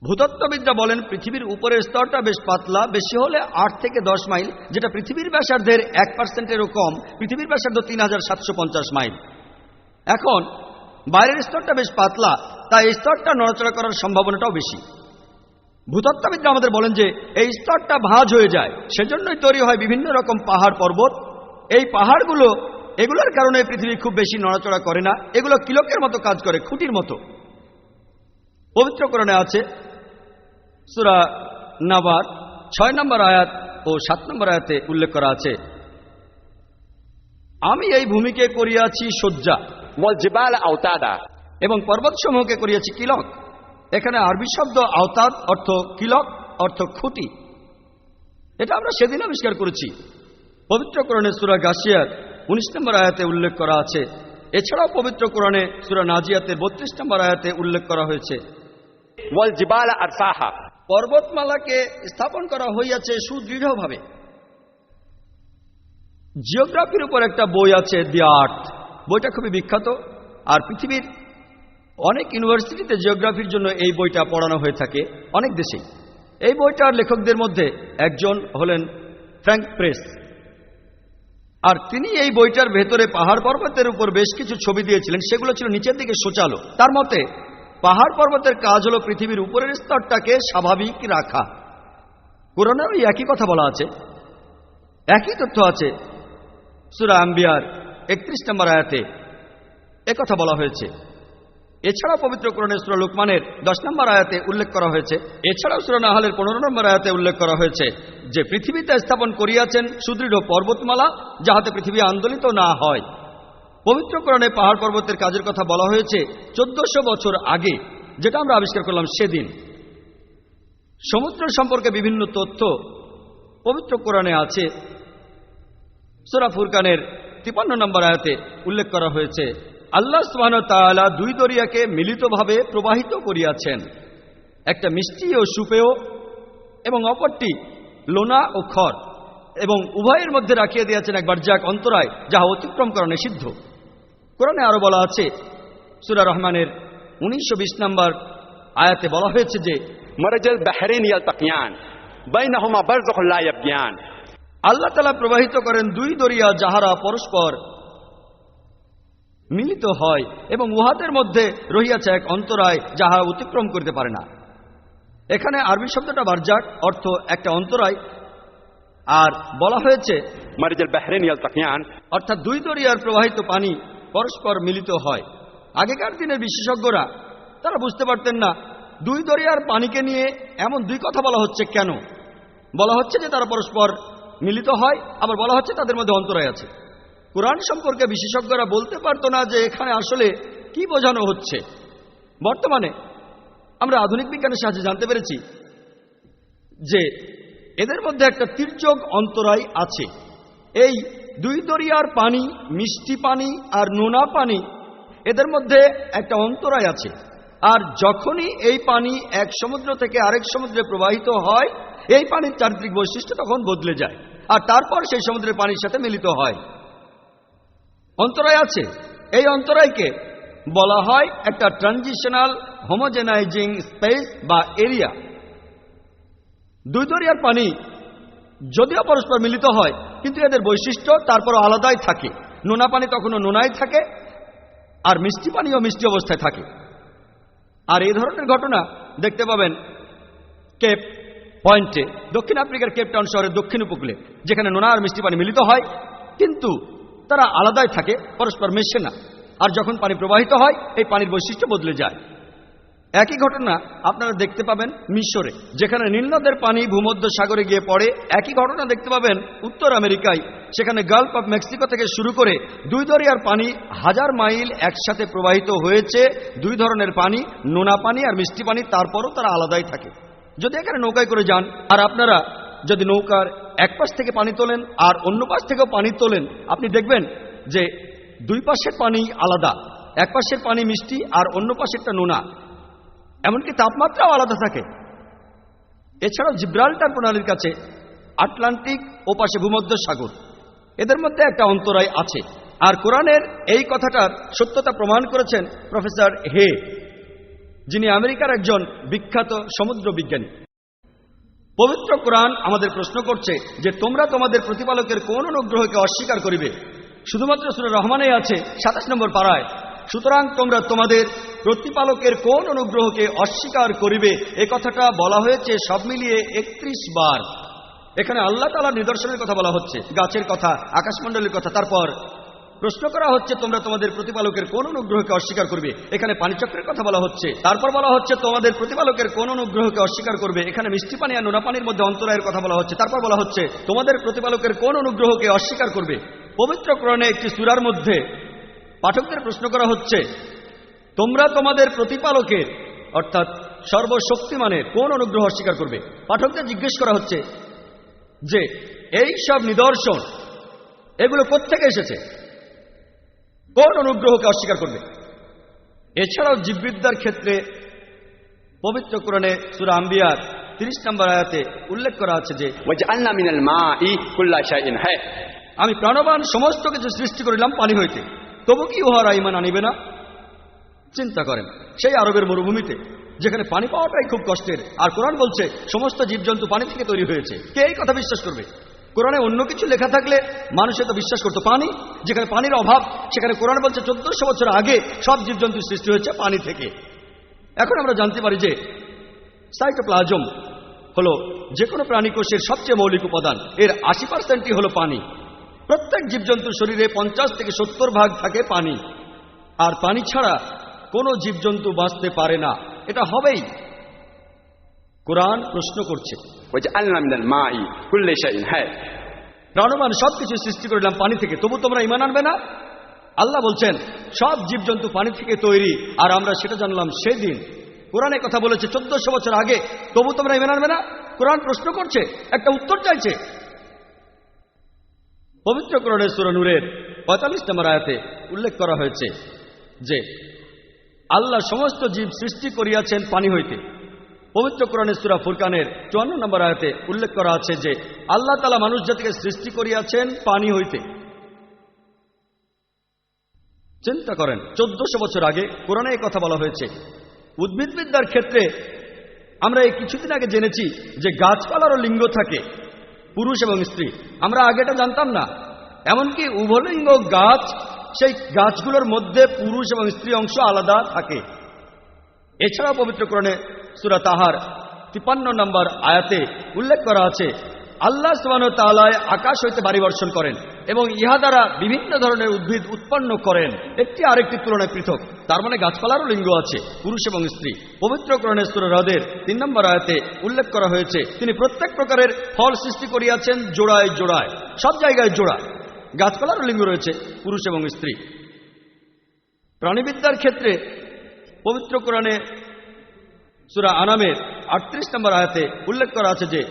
ভূতত্ত্ববিদরা বলেন পৃথিবীর উপরের স্তরটা বেশ পাতলা, বেশি হলে 8 থেকে 10 মাইল, যেটা পৃথিবীর ব্যাসার্ধের 1%-এরও কম। পৃথিবীর ব্যাসার্ধ 3750 মাইল। এখন বাইরের স্তরটা বেশ পাতলা, তাই এই স্তরটা নড়াচড়া করার সম্ভাবনাটাও বেশি। ভূতত্ত্ববিদরা আমাদের বলেন যে এই স্তরটা ভাঁজ হয়ে যায়, সেজন্যই তৈরি হয় বিভিন্ন রকম পাহাড় পর্বত। এই পাহাড়গুলো, এগুলোর কারণে পৃথিবী খুব বেশি নড়াচড়া করে না, এগুলো কিলকের মতো কাজ করে, খুঁটির মতো। পবিত্র কোরআনে আছে, সূরা নাবার 6 নম্বর আয়াত ও 7 নম্বর আয়াতে উল্লেখ করা আছে, আমি এই ভূমিকে করিয়াছি শয্যা والجبال أوتادا এবং পর্বতসমূহকে করিয়াছি কিলক। এখানে আরবি শব্দ আওতাদ অর্থ কিলক, অর্থ খুঁটি। এটা আমরা সেদিন আবিষ্কার করেছি। পবিত্র কোরআনে সূরা গাশিয়ার 19 নম্বর আয়াতে উল্লেখ করা আছে। এছাড়াও পবিত্র কোরআনে সূরা নাজিয়াতের 32 নম্বর আয়াতে উল্লেখ করা হয়েছে, والجبال أرساها পর্বতমালাকে স্থাপন করা হইয়াছে সুদৃঢ়ভাবে। জিওগ্রাফির উপর একটা বই আছে, দি আর্থ। বইটা খুবই বিখ্যাত, আর পৃথিবীর অনেক ইউনিভার্সিটিতে জিওগ্রাফির জন্য এই বইটা পড়ানো হয়ে থাকে, অনেক দেশেই। এই বইটার লেখকদের মধ্যে একজন হলেন ফ্র্যাঙ্ক প্রেস, আর তিনি এই বইটার ভেতরে পাহাড় পর্বতের উপর বেশ কিছু ছবি দিয়েছিলেন। সেগুলো ছিল নিচের দিকে সোচালো। তার মতে পাহাড় পর্বতের কাজ হলো পৃথিবীর উপরের স্তরটাকে স্বাভাবিক রাখা। কোরআনেও এই একই কথা বলা আছে, একই তথ্য আছে। সূরা আম্বিয়ার 31 নম্বর আয়াতে একথা বলা হয়েছে। এছাড়াও পবিত্র কোরআনের সূরা লুকমানের 10 নম্বর আয়াতে উল্লেখ করা হয়েছে। এছাড়াও সূরা নাহলের 15 নম্বর আয়াতে উল্লেখ করা হয়েছে যে পৃথিবীতে স্থাপন করিয়াছেন সুদৃঢ় পর্বতমালা, যাহাতে পৃথিবী আন্দোলিত না হয়। পবিত্র কোরআনে পাহাড় পর্বতের কাজের কথা বলা হয়েছে 1400 বছর আগে, যেটা আমরা আবিষ্কার করলাম সেদিন। সমুদ্র সম্পর্কে বিভিন্ন তথ্য পবিত্র কোরআনে আছে। সূরা ফুরকানের 53 নম্বর আয়াতে উল্লেখ করা হয়েছে, আল্লাহ সুবহানাহু ওয়া তাআলা দুই দরিয়াকে মিলিতভাবে প্রবাহিত করিয়াছেন, একটা মিষ্টি ও সুপেয় এবং অপরটি লোনা ও খর, এবং উভয়ের মধ্যে রাখিয়ে দিয়েছেন এক বারজাক অন্তরায়, যাহা অতিক্রম করা নিষিদ্ধ। কোরআনে আরো বলা আছে, সূরা রহমানের 19-20 নম্বর আয়াতে বলা হয়েছে যে মারাজাল বাহরাইন ইয়ালতাকিয়ান বাইনাহুমা বারযাখুন লা ইয়াবগিয়ান, আল্লাহ তাআলা প্রবাহিত করেন দুই দরিয়া, যাহারা পরস্পর মিলিত হয় এবং উহাদের মধ্যে রহিয়াছে এক অন্তরায়, যাহা অতিক্রম করতে পারে না। এখানে আরবি শব্দটা বারজাক, অর্থ একটা অন্তরায়, আর বলা হয়েছে মারাজাল বাহরাইন ইয়ালতাকিয়ান, অর্থাৎ দুই দরিয়ার প্রবাহিত পানি পরস্পর মিলিত হয়। আগেকার দিনের বিশেষজ্ঞরা তারা বুঝতে পারতেন না দুই দরিয়ার পানিকে নিয়ে এমন দুই কথা বলা হচ্ছে কেন। বলা হচ্ছে যে তারা পরস্পর মিলিত হয়, আবার বলা হচ্ছে তাদের মধ্যে অন্তরায় আছে। কোরআন সম্পর্কে বিশেষজ্ঞরা বলতে পারতো না যে এখানে আসলে কি বোঝানো হচ্ছে। বর্তমানে আমরা আধুনিক বিজ্ঞানের সাহায্যে জানতে পেরেছি যে এদের মধ্যে একটা তির্যক অন্তরায় আছে। এই দুই দরিয়ার পানি, মিষ্টি পানি আর নোনা পানি, এদের মধ্যে একটা অন্তরায় আছে। আর যখনই এই পানি এক সমুদ্র থেকে আরেক সমুদ্রে প্রবাহিত হয়, এই পানির চারিত্রিক বৈশিষ্ট্য তখন বদলে যায়, আর তারপর সেই সমুদ্রের পানির সাথে মিলিত হয়। অন্তরায় আছে। এই অন্তরায়কে বলা হয় একটা ট্রানজিশনাল হোমোজেনাইজিং স্পেস বা এরিয়া। দুই দরিয়ার পানি যদিও পরস্পর মিলিত হয়, কিন্তু এদের বৈশিষ্ট্য তারপরও আলাদাই থাকে। নোনা পানি তখনও নোনাই থাকে, আর মিষ্টি পানিও মিষ্টি অবস্থায় থাকে। আর এই ধরনের ঘটনা দেখতে পাবেন কেপ পয়েন্টে, দক্ষিণ আফ্রিকার কেপ টাউন শহরের দক্ষিণ উপকূলে, যেখানে নোনা আর মিষ্টি পানি মিলিত হয়, কিন্তু তারা আলাদাই থাকে, পরস্পর মেশে না। আর যখন পানি প্রবাহিত হয়, এই পানির বৈশিষ্ট্য বদলে যায়। একই ঘটনা আপনারা দেখতে পাবেন মিশরে, যেখানে নীল নদের পানি ভূমধ্য সাগরে গিয়ে পড়ে। একই ঘটনা দেখতে পাবেন উত্তর আমেরিকায়, সেখানে গালফ অফ মেক্সিকো থেকে শুরু করে দুই দরিয়ার পানি 1000 মাইল একসাথে প্রবাহিত হয়েছে। দুই ধরনের পানি, নোনা পানি আর মিষ্টি পানি, তারপরও তারা আলাদাই থাকে। যদি এখানে নৌকায় করে যান, আর আপনারা যদি নৌকার এক পাশ থেকে পানি তোলেন আর অন্য পাশ থেকেও পানি তোলেন, আপনি দেখবেন যে দুই পাশের পানি আলাদা। এক পাশের পানি মিষ্টি আর অন্য পাশেরটা নোনা। এমনকি তাপমাত্রাও আলাদা থাকে। এছাড়াও জিব্রাল্টার প্রণালীর কাছে আটলান্টিক ও পাশে ভূমধ্য সাগর, এদের মধ্যে একটা অন্তরায় আছে। আর কোরআনের এই কথাটার সত্যতা প্রমাণ করেছেন প্রফেসর হে, যিনি আমেরিকার একজন বিখ্যাত সমুদ্র বিজ্ঞানী। পবিত্র কোরআন আমাদের প্রশ্ন করছে যে তোমরা তোমাদের প্রতিপালকের কোন অনুগ্রহকে অস্বীকার করিবে। শুধুমাত্র সূরা রহমানে আছে 27 নম্বর পারায়, সুতরাং তোমরা তোমাদের প্রতিপালকের কোন অনুগ্রহকে অস্বীকার করিবে। এ কথাটা বলা হয়েছে সব মিলিয়ে 31 বার। এখানে আল্লাহ তাআলার নিদর্শনের কথা বলা হচ্ছে, গাছের কথা, আকাশমণ্ডলের কথা, তারপর প্রশ্ন করা হচ্ছে তোমরা তোমাদের প্রতিপালকের কোন অনুগ্রহকে অস্বীকার করবে, এখানে পানিচক্রের কথা বলা হচ্ছে। তারপর বলা হচ্ছে তোমাদের প্রতিপালকের কোন অনুগ্রহকে অস্বীকার করবে, এখানে মিষ্টি পানি আর নোনা পানির মধ্যে অন্তরায়ের কথা বলা হচ্ছে। তারপর বলা হচ্ছে তোমাদের প্রতিপালকের কোন অনুগ্রহকে অস্বীকার করবে। পবিত্র কোরআনে একটি সূরার মধ্যে পাঠকদের প্রশ্ন করা হচ্ছে তোমরা তোমাদের প্রতিপালকের অর্থাৎ সর্বশক্তিমানের কোন অনুগ্রহ অস্বীকার করবে। পাঠকদের জিজ্ঞেস করা হচ্ছে যে এই সব নিদর্শন এগুলো কোত্থেকে এসেছে, কোন অনুগ্রহকে অস্বীকার করবে। এছাড়াও জীববিদ্যার ক্ষেত্রে পবিত্র কোরআনে সূরা আম্বিয়ার 30 নম্বর আয়াতে উল্লেখ করা আছে যে ওয়াজআলনা মিনাল মাই কুল্লা শাইইন হায়, আমি প্রাণবান সমস্ত কিছু সৃষ্টি করিলাম পানি হইতে, তবু কি উহারা ঈমান আনিবে না। চিন্তা করেন সেই আরবের মরুভূমিতে যেখানে পানি পাওয়াটাই খুব কষ্টের, আর কোরআন বলছে সমস্ত জীবজন্তু পানি থেকে তৈরি হয়েছে। কে এই কথা বিশ্বাস করবে? কোরআনে অন্য কিছু লেখা থাকলে মানুষে তো বিশ্বাস করতো। পানি, যেখানে পানির অভাব সেখানে কোরআন বলছে 1400 বছর আগে সব জীবজন্তু সৃষ্টি হয়েছে পানি থেকে। এখন আমরা জানতে পারি যে সাইটোপ্লাজম হলো যে কোনো প্রাণীকোষের সবচেয়ে মৌলিক উপাদান, এর 80%ই হলো পানি। প্রত্যেক জীবজন্তুর শরীরে 50 থেকে 70 ভাগ থাকে পানি, আর পানি ছাড়া কোনো জীবজন্তু বাঁচতে পারে না, এটা হবেই। কোরআন প্রশ্ন করছে ওয়াজআলনা মিনাল মাই কুল্লা শাইইন হায়, প্রাণবান সবকিছু সৃষ্টি করলাম পানি থেকে, তবু তোমরা ঈমান আনবে না। আল্লাহ বলছেন সব জীবজন্তু পানি থেকে তৈরি, আর আমরা সেটা জানলাম সেদিন। কোরআনে কথা বলেছে 1400 বছর আগে, তবু তোমরা ঈমান আনবে না। কোরআন প্রশ্ন করছে, একটা উত্তর চাইছে। পবিত্র কোরআনের সূরা নূরের 45 নম্বর আয়াতে উল্লেখ করা হয়েছে যে আল্লাহ সমস্ত জীব সৃষ্টি করিয়াছেন পানি হইতে। পবিত্র কোরআনের সূরা ফুরকানের 54 নম্বর আয়াতে উল্লেখ করা আছে যে আল্লাহ তাআলা মানুষ জাতিকে সৃষ্টি করিয়াছেন পানি হইতে। চিন্তা করেন 1400 বছর আগে কোরআনে এই কথা বলা হয়েছে। উদ্ভিদবিদ্যার ক্ষেত্রে আমরা এই কিছুদিন আগে জেনেছি যে গাছপালারও লিঙ্গ থাকে, পুরুষ এবং স্ত্রী। আমরা আগেটা জানতাম না। এমনকি উভলিঙ্গ গাছ, সেই গাছগুলোর মধ্যে পুরুষ এবং স্ত্রী অংশ আলাদা থাকে। এছাড়াও পবিত্র কোরআনে সূরা তাহার 53 নম্বর আয়াতে উল্লেখ করা আছে আল্লাহ সুবহানাহু ওয়া তাআলা আকাশ হইতে বাড়ি বর্ষণ করেন এবং ইহা দ্বারা বিভিন্ন ধরনের উদ্ভিদ উৎপন্ন করেন, একটি আরেকটি তুলনায় পৃথক। তার মানে গাছপালারও লিঙ্গ আছে, পুরুষ এবং স্ত্রী। পবিত্র কোরআনের সূরা রদের 3 নম্বর আয়াতে উল্লেখ করা হয়েছে তিনি প্রত্যেক প্রকারের ফল সৃষ্টি করিয়াছেন জোড়ায় জোড়ায়, সব জায়গায় জোড়া। গাছপালারও লিঙ্গ রয়েছে, পুরুষ এবং স্ত্রী। প্রাণীবিদ্যার ক্ষেত্রে পবিত্র কোরআনে সূরা আনামের 38 নম্বর আয়াতে উল্লেখ করা আছে যে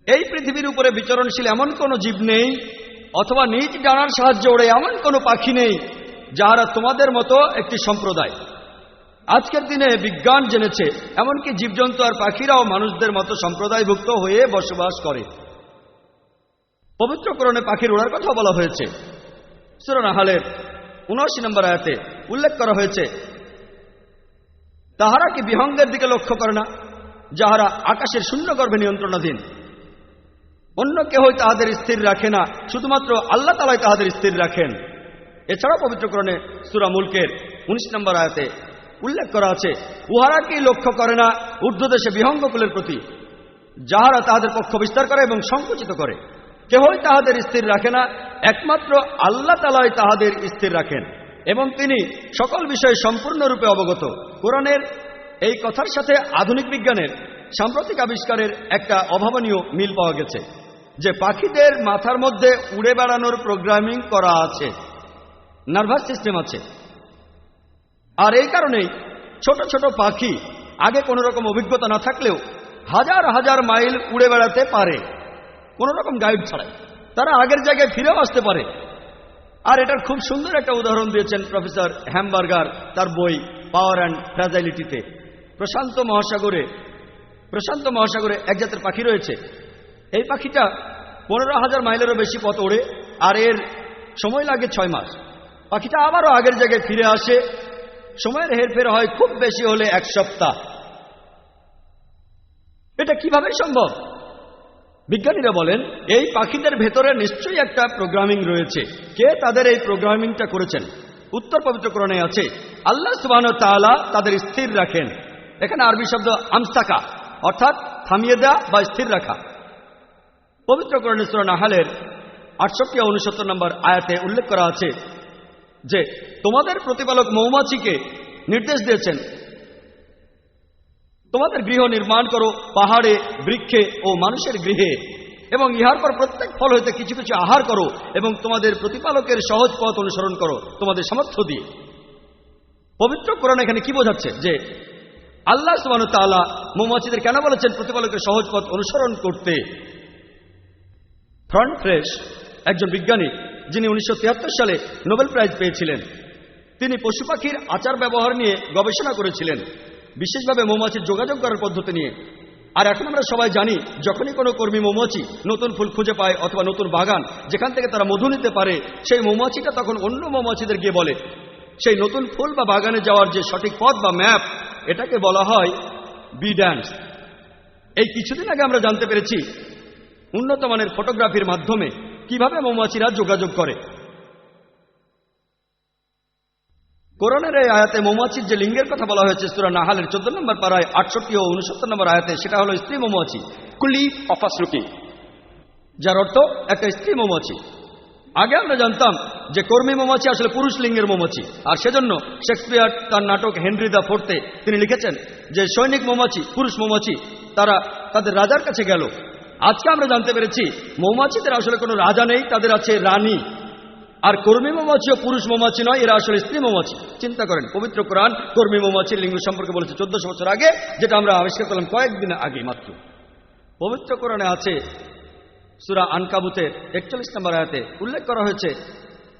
এই পৃথিবীর উপরে বিচরণশীল এমন কোন জীব নেই, অথবা নিজ ডানার সাহায্যে ওড়ে এমন কোন পাখি নেই যাহারা তোমাদের মতো একটি সম্প্রদায়। আজকের দিনে বিজ্ঞান জেনেছে এমনকি জীবজন্তু আর পাখিরাও মানুষদের মতো সম্প্রদায়ভুক্ত হয়ে বসবাস করে। পবিত্র কোরআনে পাখির ওড়ার কথা বলা হয়েছে। সূরা নাহলের 79 নম্বর আয়াতে উল্লেখ করা হয়েছে তাহারা কি বিহঙ্গের দিকে লক্ষ্য করে না, যাহারা আকাশের শূন্য গর্ভে নিয়ন্ত্রণাধীন। অন্য কেহই তাহাদের স্থির রাখে না, শুধুমাত্র আল্লাহ তাআলাই তাহাদের স্থির রাখেন। এছাড়াও পবিত্র কোরআনে সূরা মুলকের 19 নম্বর আয়াতে উল্লেখ করা আছে উহারা কি লক্ষ্য করে না ঊর্ধ্বদেশে বিহঙ্গকুলের প্রতি, যাহারা তাহাদের পক্ষ বিস্তার করে এবং সংকুচিত করে। কেহই তাহাদের স্থির রাখে না, একমাত্র আল্লাহ তাআলাই তাহাদের স্থির রাখেন এবং তিনি সকল বিষয়ে সম্পূর্ণরূপে অবগত। কোরআনের এই কথার সাথে আধুনিক বিজ্ঞানের সাম্প্রতিক আবিষ্কারের একটা অভাবনীয় মিল পাওয়া গেছে যে পাখিদের মাথার মধ্যে উড়ে বেড়ানোর প্রোগ্রামিং করা আছে, নার্ভাস সিস্টেম আছে। আর এই কারণেই ছোট ছোট পাখি আগে কোনো রকম অভিজ্ঞতা না থাকলেও হাজার হাজার মাইল উড়ে বেড়াতে পারে কোনো রকম গাইড ছাড়াই। তারা আগের জায়গায় ফিরেও আসতে পারে। আর এটার খুব সুন্দর একটা উদাহরণ দিয়েছেন প্রফেসর হ্যামবার্গার তার বই পাওয়ার অ্যান্ড ফ্র্যাজাইলিটিতে। প্রশান্ত মহাসাগরে এক জাতের পাখি রয়েছে। এই পাখিটা 15,000 মাইলেরও বেশি পথ ওড়ে, আর এর সময় লাগে 6 মাস। পাখিটা আবারও আগের জায়গায় ফিরে আসে, সময়ের হেরফের হয় খুব বেশি হলে 1 সপ্তাহ। এটা কিভাবে সম্ভব? বিজ্ঞানীরা বলেন এই পাখিদের ভেতরে নিশ্চয়ই একটা প্রোগ্রামিং রয়েছে। কে তাদের এই প্রোগ্রামিংটা করেছেন? উত্তর পবিত্র কোরআনে আছে আল্লাহ সুবহানাহু ওয়া তাআলা তাদের স্থির রাখেন। এখানে আরবি শব্দ আমসাকা, অর্থাৎ থামিয়ে দেওয়া বা স্থির রাখা। পবিত্র কোরআনে সূরা নাহলের 68 ও 69 নম্বর আয়াতে উল্লেখ করা আছে যে তোমাদের প্রতিপালক মৌমাছিকে নির্দেশ দিয়েছেন, তোমাদের গৃহ নির্মাণ করো পাহাড়ে, বৃক্ষে ও মানুষের গৃহে, এবং ইহার পর প্রত্যেক ফল হইতে কিছু কিছু আহার করো, এবং তোমাদের প্রতিপালকের সহজ পথ অনুসরণ করো তোমাদের সামর্থ্য দিয়ে। পবিত্র কোরআন এখানে কি বোঝাচ্ছে? যে আল্লাহ সুবহানাহু ওয়া তাআলা মৌমাছিদের কেন বলেছেন প্রতিপালকের সহজ পথ অনুসরণ করতে? ফ্রন্ট ফ্রেশ একজন বিজ্ঞানী, যিনি 1973 সালে নোবেল প্রাইজ পেয়েছিলেন, তিনি পশু পাখির আচার ব্যবহার নিয়ে গবেষণা করেছিলেন, বিশেষভাবে মৌমাছির যোগাযোগ করার পদ্ধতি নিয়ে। আর এখন আমরা সবাই জানি, যখনই কোনো কর্মী মৌমাছি নতুন ফুল খুঁজে পায় অথবা নতুন বাগান যেখান থেকে তারা মধু নিতে পারে, সেই মৌমাছিটা তখন অন্য মৌমাছিদের গিয়ে বলে সেই নতুন ফুল বা বাগানে যাওয়ার যে সঠিক পথ বা ম্যাপ, এটাকে বলা হয় বি ড্যান্স। এই কিছুদিন আগে আমরা জানতে পেরেছি উন্নত মানের ফটোগ্রাফির মাধ্যমে কিভাবে মৌমাছিরা যোগাযোগ করে। কোরআনের এই আয়াতে মৌমাছির যে লিঙ্গের কথা বলা হয়েছে সূরা নাহালের 14 নম্বর পারায় 68 ও 69 নম্বর আয়াতে, সেটা হলো স্ত্রী মৌমাছি, কুলি অফাসরুকি, যার অর্থ একটা স্ত্রী মৌমাছি। আগে আমরা জানতাম যে কর্মী মৌমাছি আসলে পুরুষ লিঙ্গের মৌমাছি, আর সেজন্য শেক্সপিয়ার তার নাটক হেনরি দ্য ফোর্থে তিনি লিখেছেন যে সৈনিক মৌমাছি, পুরুষ মৌমাছি, তারা তাদের রাজার কাছে গেল। আজকে আমরা জানতে পেরেছি মৌমাছিদের আসলে কোনো রাজা নেই, তাদের আছে রানী। আর কর্মী মৌমাছিও পুরুষ মৌমাছি নয়, এরা আসলে স্ত্রী মৌমাছি। চিন্তা করেন, পবিত্র কোরআন কর্মী মৌমাছির লিঙ্গ সম্পর্কে বলেছে 1400 বছর আগে, যেটা আমরা আবিষ্কার করলাম কয়েকদিন আগে মাত্র। পবিত্র কোরআনে আছে সূরা আনকাবুতের 41 নম্বর আয়াতে উল্লেখ করা হয়েছে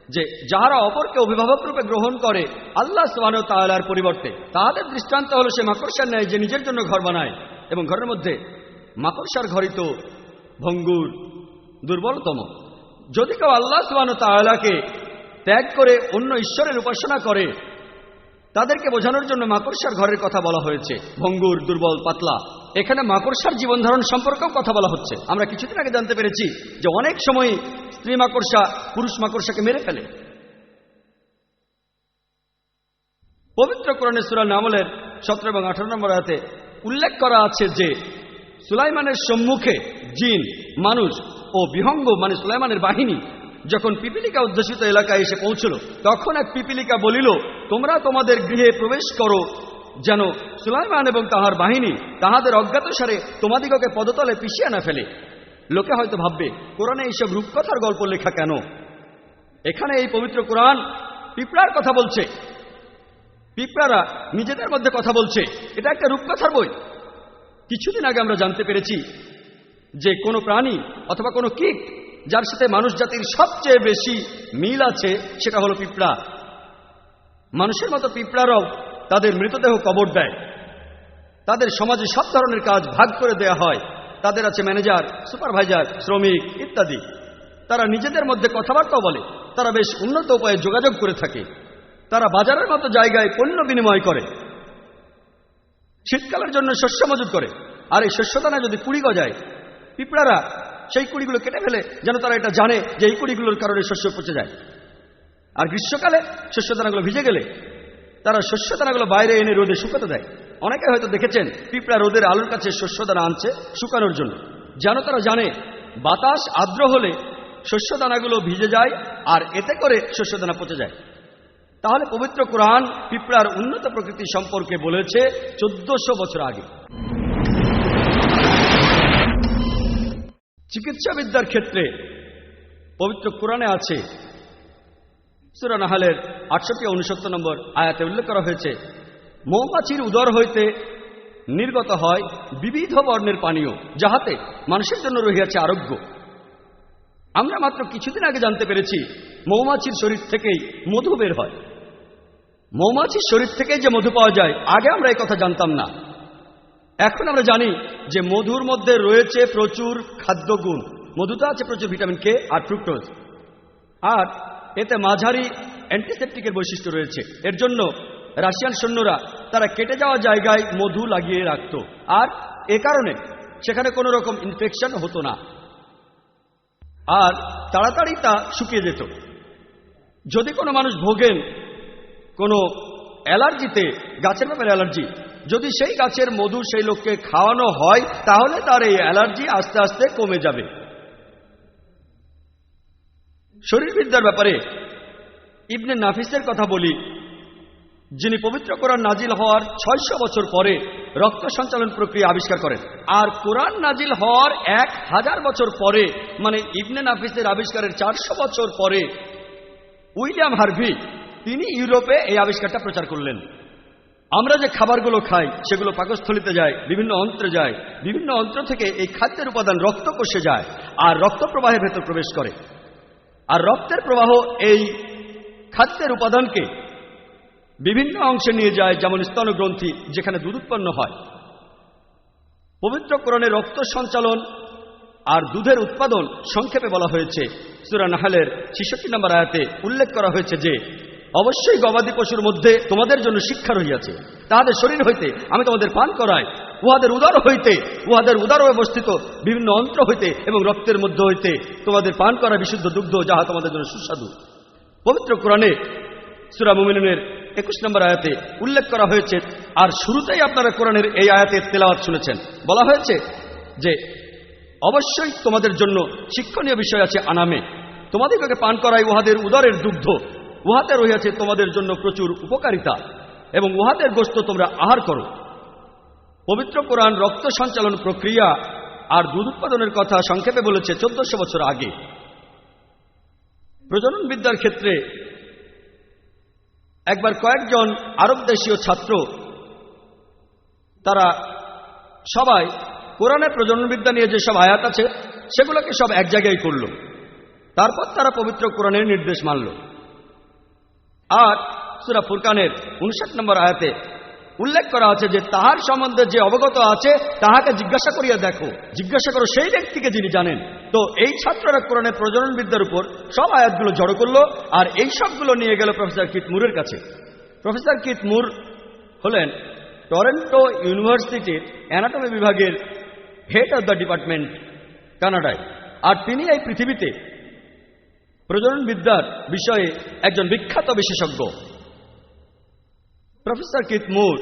যে যাহারা অপরকে অভিভাবক রূপে গ্রহণ করে আল্লাহ সুবহানাহু ওয়া তাআলার পরিবর্তে, তাহাদের দৃষ্টান্ত হলো সে মাকড়সার ন্যায় যে নিজের জন্য ঘর বানায়, এবং ঘরের মধ্যে মাকড়সার ঘরই তো ভঙ্গুর, দুর্বলতম। যদি কেউ আল্লাহ সুবহানাহু ওয়া তাআলাকে ত্যাগ করে অন্য ঈশ্বরের উপাসনা করে, তাদেরকে বোঝানোর জন্য মাকড়সার ঘরের কথা বলা হয়েছে, ভঙ্গুর, দুর্বল, পাতলা। এখানে মাকড়সার জীবন ধারণ সম্পর্কেও কথা বলা হচ্ছে। আমরা কিছুদিন আগে জানতে পেরেছি যে অনেক সময় স্ত্রী মাকড়সা পুরুষ মাকড়সাকে মেরে ফেলে। পবিত্র কোরআনে সূরা নামলের 17 এবং 18 নম্বর আয়াতে উল্লেখ করা আছে যে সুলাইমানের সম্মুখে জিন, মানুষ ও বিহঙ্গ মানে সুলাইমানের বাহিনী যখন পিপিলিকা উদ্দেশিত এলাকায় এসে পৌঁছল, তখন এক পিপিলিকা বলিল, তোমরা তোমাদের গৃহে প্রবেশ করো, যেন সুলাইমান এবং তাহার বাহিনী তাহাদের অজ্ঞাতসারে তোমাদিগকে পদতলে পিষিয়ে না ফেলে। লোকে হয়তো ভাববে কোরআনে এইসব রূপকথার গল্প লেখা কেন? এখানে এই পবিত্র কোরআন পিঁপড়ার কথা বলছে। পিঁপড়ারা নিজেদের মধ্যে কথা বলছে, এটা একটা রূপকথার বই। কিছুদিন আগে আমরা জানতে পেরেছি যে কোনো প্রাণী অথবা কোনো কীট যার সাথে মানুষ জাতির সবচেয়ে বেশি মিল আছে সেটা হলো পিঁপড়া। মানুষের মতো পিঁপড়ারাও তাদের মৃতদেহ কবর দেয়। তাদের সমাজে সব ধরনের কাজ ভাগ করে দেয়া হয়। তাদের আছে ম্যানেজার, সুপারভাইজার, শ্রমিক ইত্যাদি। তারা নিজেদের মধ্যে কথাবার্তাও বলে। তারা বেশ উন্নত উপায়ে যোগাযোগ করে থাকে। তারা বাজারের মতো জায়গায় পণ্য বিনিময় করে, শীতকালের জন্য শস্য মজুত করে। আর এই শস্যদানা যদি কুড়ি গজায়, পিঁপড়ারা সেই কুড়িগুলো কেটে ফেলে, যেন তারা এটা জানে যে এই কুড়িগুলোর কারণে শস্য পচে যায়। আর গ্রীষ্মকালে শস্যদানাগুলো ভিজে গেলে তারা শস্যদানাগুলো বাইরে এনে রোদে শুকাতে দেয়। অনেকে হয়তো দেখেছেন পিঁপড়া রোদের আলোর কাছে শস্যদানা আনছে শুকানোর জন্য, যেন তারা জানে বাতাস আর্দ্র হলে শস্যদানাগুলো ভিজে যায় আর এতে করে শস্যদানা পচে যায়। তাহলে পবিত্র কোরআন পিঁপড়ার উন্নত প্রকৃতি সম্পর্কে বলেছে 1400 বছর আগে। চিকিৎসাবিদ্যার ক্ষেত্রে পবিত্র কোরআনে আছে সূরা নাহালের 68 ও 69 নম্বর আয়াতে উল্লেখ করা হয়েছে, মৌমাছির উদর হইতে নির্গত হয় বিবিধ বর্ণের পানীয়, যাহাতে মানুষের জন্য রহিয়াছে আরোগ্য। আমরা মাত্র কিছুদিন আগে জানতে পেরেছি মৌমাছির শরীর থেকেই মধু বের হয়। মৌমাছির শরীর থেকেই যে মধু পাওয়া যায়, আগে আমরা এই কথা জানতাম না। এখন আমরা জানি যে মধুর মধ্যে রয়েছে প্রচুর খাদ্যগুণ। মধুতে আছে প্রচুর ভিটামিন কে আর ফ্রুক্টোজ, আর এতে মাঝারি অ্যান্টিসেপটিকের বৈশিষ্ট্য রয়েছে। এর জন্য রাশিয়ান সৈন্যরা তারা কেটে যাওয়া জায়গায় মধু লাগিয়ে রাখত, আর এ কারণে সেখানে কোনো রকম ইনফেকশন হতো না, আর তাড়াতাড়ি তা শুকিয়ে যেত। যদি কোনো মানুষ ভোগেন কোনো অ্যালার্জিতে, গাছের ব্যাপারে অ্যালার্জি, যদি সেই গাছের মধু সেই লোককে খাওয়ানো হয়, তাহলে তার এই অ্যালার্জি আস্তে আস্তে কমে যাবে। শরীরবিদ্যার ব্যাপারে ইবনে নাফিসের কথা বলি, যিনি পবিত্র কোরআন নাজিল হওয়ার 600 বছর পরে রক্ত সঞ্চালন প্রক্রিয়া আবিষ্কার করেন। আর কোরআন নাজিল হওয়ার 1000 বছর পরে, মানে ইবনে নাফিসের আবিষ্কারের 400 বছর পরে, উইলিয়াম হার্ভি তিনি ইউরোপে এই আবিষ্কারটা প্রচার করলেন। আমরা যে খাবারগুলো খাই সেগুলো পাকস্থলিতে যায়, বিভিন্ন অন্ত্রে যায়, বিভিন্ন অন্ত্র থেকে এই খাদ্যের উপাদান রক্তকোষে যায় আর রক্ত প্রবাহের ভেতর প্রবেশ করে। আর রক্তের প্রবাহ এই খাদ্যের উপাদানকে বিভিন্ন অংশে নিয়ে যায়, যেমন স্তনগ্রন্থি, যেখানে দুধ উৎপন্ন হয়। পবিত্র কোরআনে রক্ত সঞ্চালন আর দুধের উৎপাদন সংক্ষেপে বলা হয়েছে। সূরা নাহলের 66 নম্বর আয়াতে উল্লেখ করা হয়েছে যে অবশ্যই গবাদি পশুর মধ্যে তোমাদের জন্য শিক্ষা রহিয়াছে, তাহাদের শরীর হইতে আমি তোমাদের পান করাই, উহাদের উদর হইতে, উহাদের উদর অবস্থিত বিভিন্ন অন্ত্র হইতে এবং রক্তের মধ্যে হইতে তোমাদের পান করা বিশুদ্ধ দুগ্ধ, যাহা তোমাদের জন্য সুস্বাদু। পবিত্র কোরআনে সূরা মুমিনুনের 21 নম্বর আয়াতে উল্লেখ করা হয়েছে, আর শুরুতেই আপনারা কোরআনের এই আয়াতের তেলাওয়াত শুনেছেন, বলা হয়েছে যে অবশ্যই তোমাদের জন্য শিক্ষণীয় বিষয় আছে আনামে, তোমাদেরকে পান করাই উহাদের উদরের দুগ্ধ, উহাতে রহিয়াছে তোমাদের জন্য প্রচুর উপকারিতা এবং উহাদের গোশত তোমরা আহার করো। পবিত্র কোরআন রক্ত সঞ্চালন প্রক্রিয়া আর দুধ উৎপাদনের কথা সংক্ষেপে বলেছে 1400 বছর আগে। প্রজনন বিদ্যার ক্ষেত্রে একবার কয়েকজন আরব দেশীয় ছাত্র, তারা সবাই কোরআনের প্রজননবিদ্যা নিয়ে যেসব আয়াত আছে সেগুলোকে সব এক জায়গায় করল। তারপর তারা পবিত্র কোরআনের নির্দেশ মানল। আর সূরা ফুরকানের 59 নম্বর আয়াতে উল্লেখ করা আছে যে তাহার সম্বন্ধে যে অবগত আছে তাহাকে জিজ্ঞাসা করিয়া দেখো, জিজ্ঞাসা করো সেই ব্যক্তিকে যিনি জানেন। তো এই ছাত্ররা কোরআনের প্রজনন বিদ্যার উপর সব আয়াতগুলো জড়ো করলো আর এই সবগুলো নিয়ে গেল প্রফেসর কিথ মুরের কাছে। প্রফেসর কিথ মুর হলেন টরন্টো ইউনিভার্সিটির অ্যানাটমি বিভাগের হেড অব দ্য ডিপার্টমেন্ট কানাডায়। আর তিনি এই পৃথিবীতে প্রজনন বিদ্যার বিষয়ে একজন বিখ্যাত বিশেষজ্ঞ। প্রফেসর কিথ মুর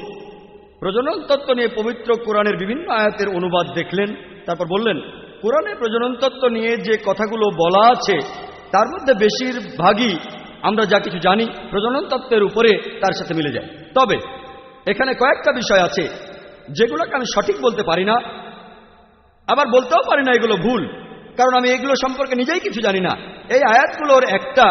প্রজনন তত্ত্ব নিয়ে পবিত্র কোরআনের বিভিন্ন আয়াতের অনুবাদ দেখলেন, তারপর বললেন কোরআনে প্রজনন তত্ত্ব নিয়ে যে কথাগুলো বলা আছে তার মধ্যে বেশিরভাগই আমরা যা কিছু জানি প্রজনন তত্ত্বের উপরে তার সাথে মিলে যায়। তবে এখানে কয়েকটা বিষয় আছে যেগুলোকে আমি সঠিক বলতে পারি না, আবার বলতেও পারি না এগুলো ভুল, কারণ আমি এগুলো সম্পর্কে নিজেই কিছু জানি না। এই আয়াতগুলোর একটা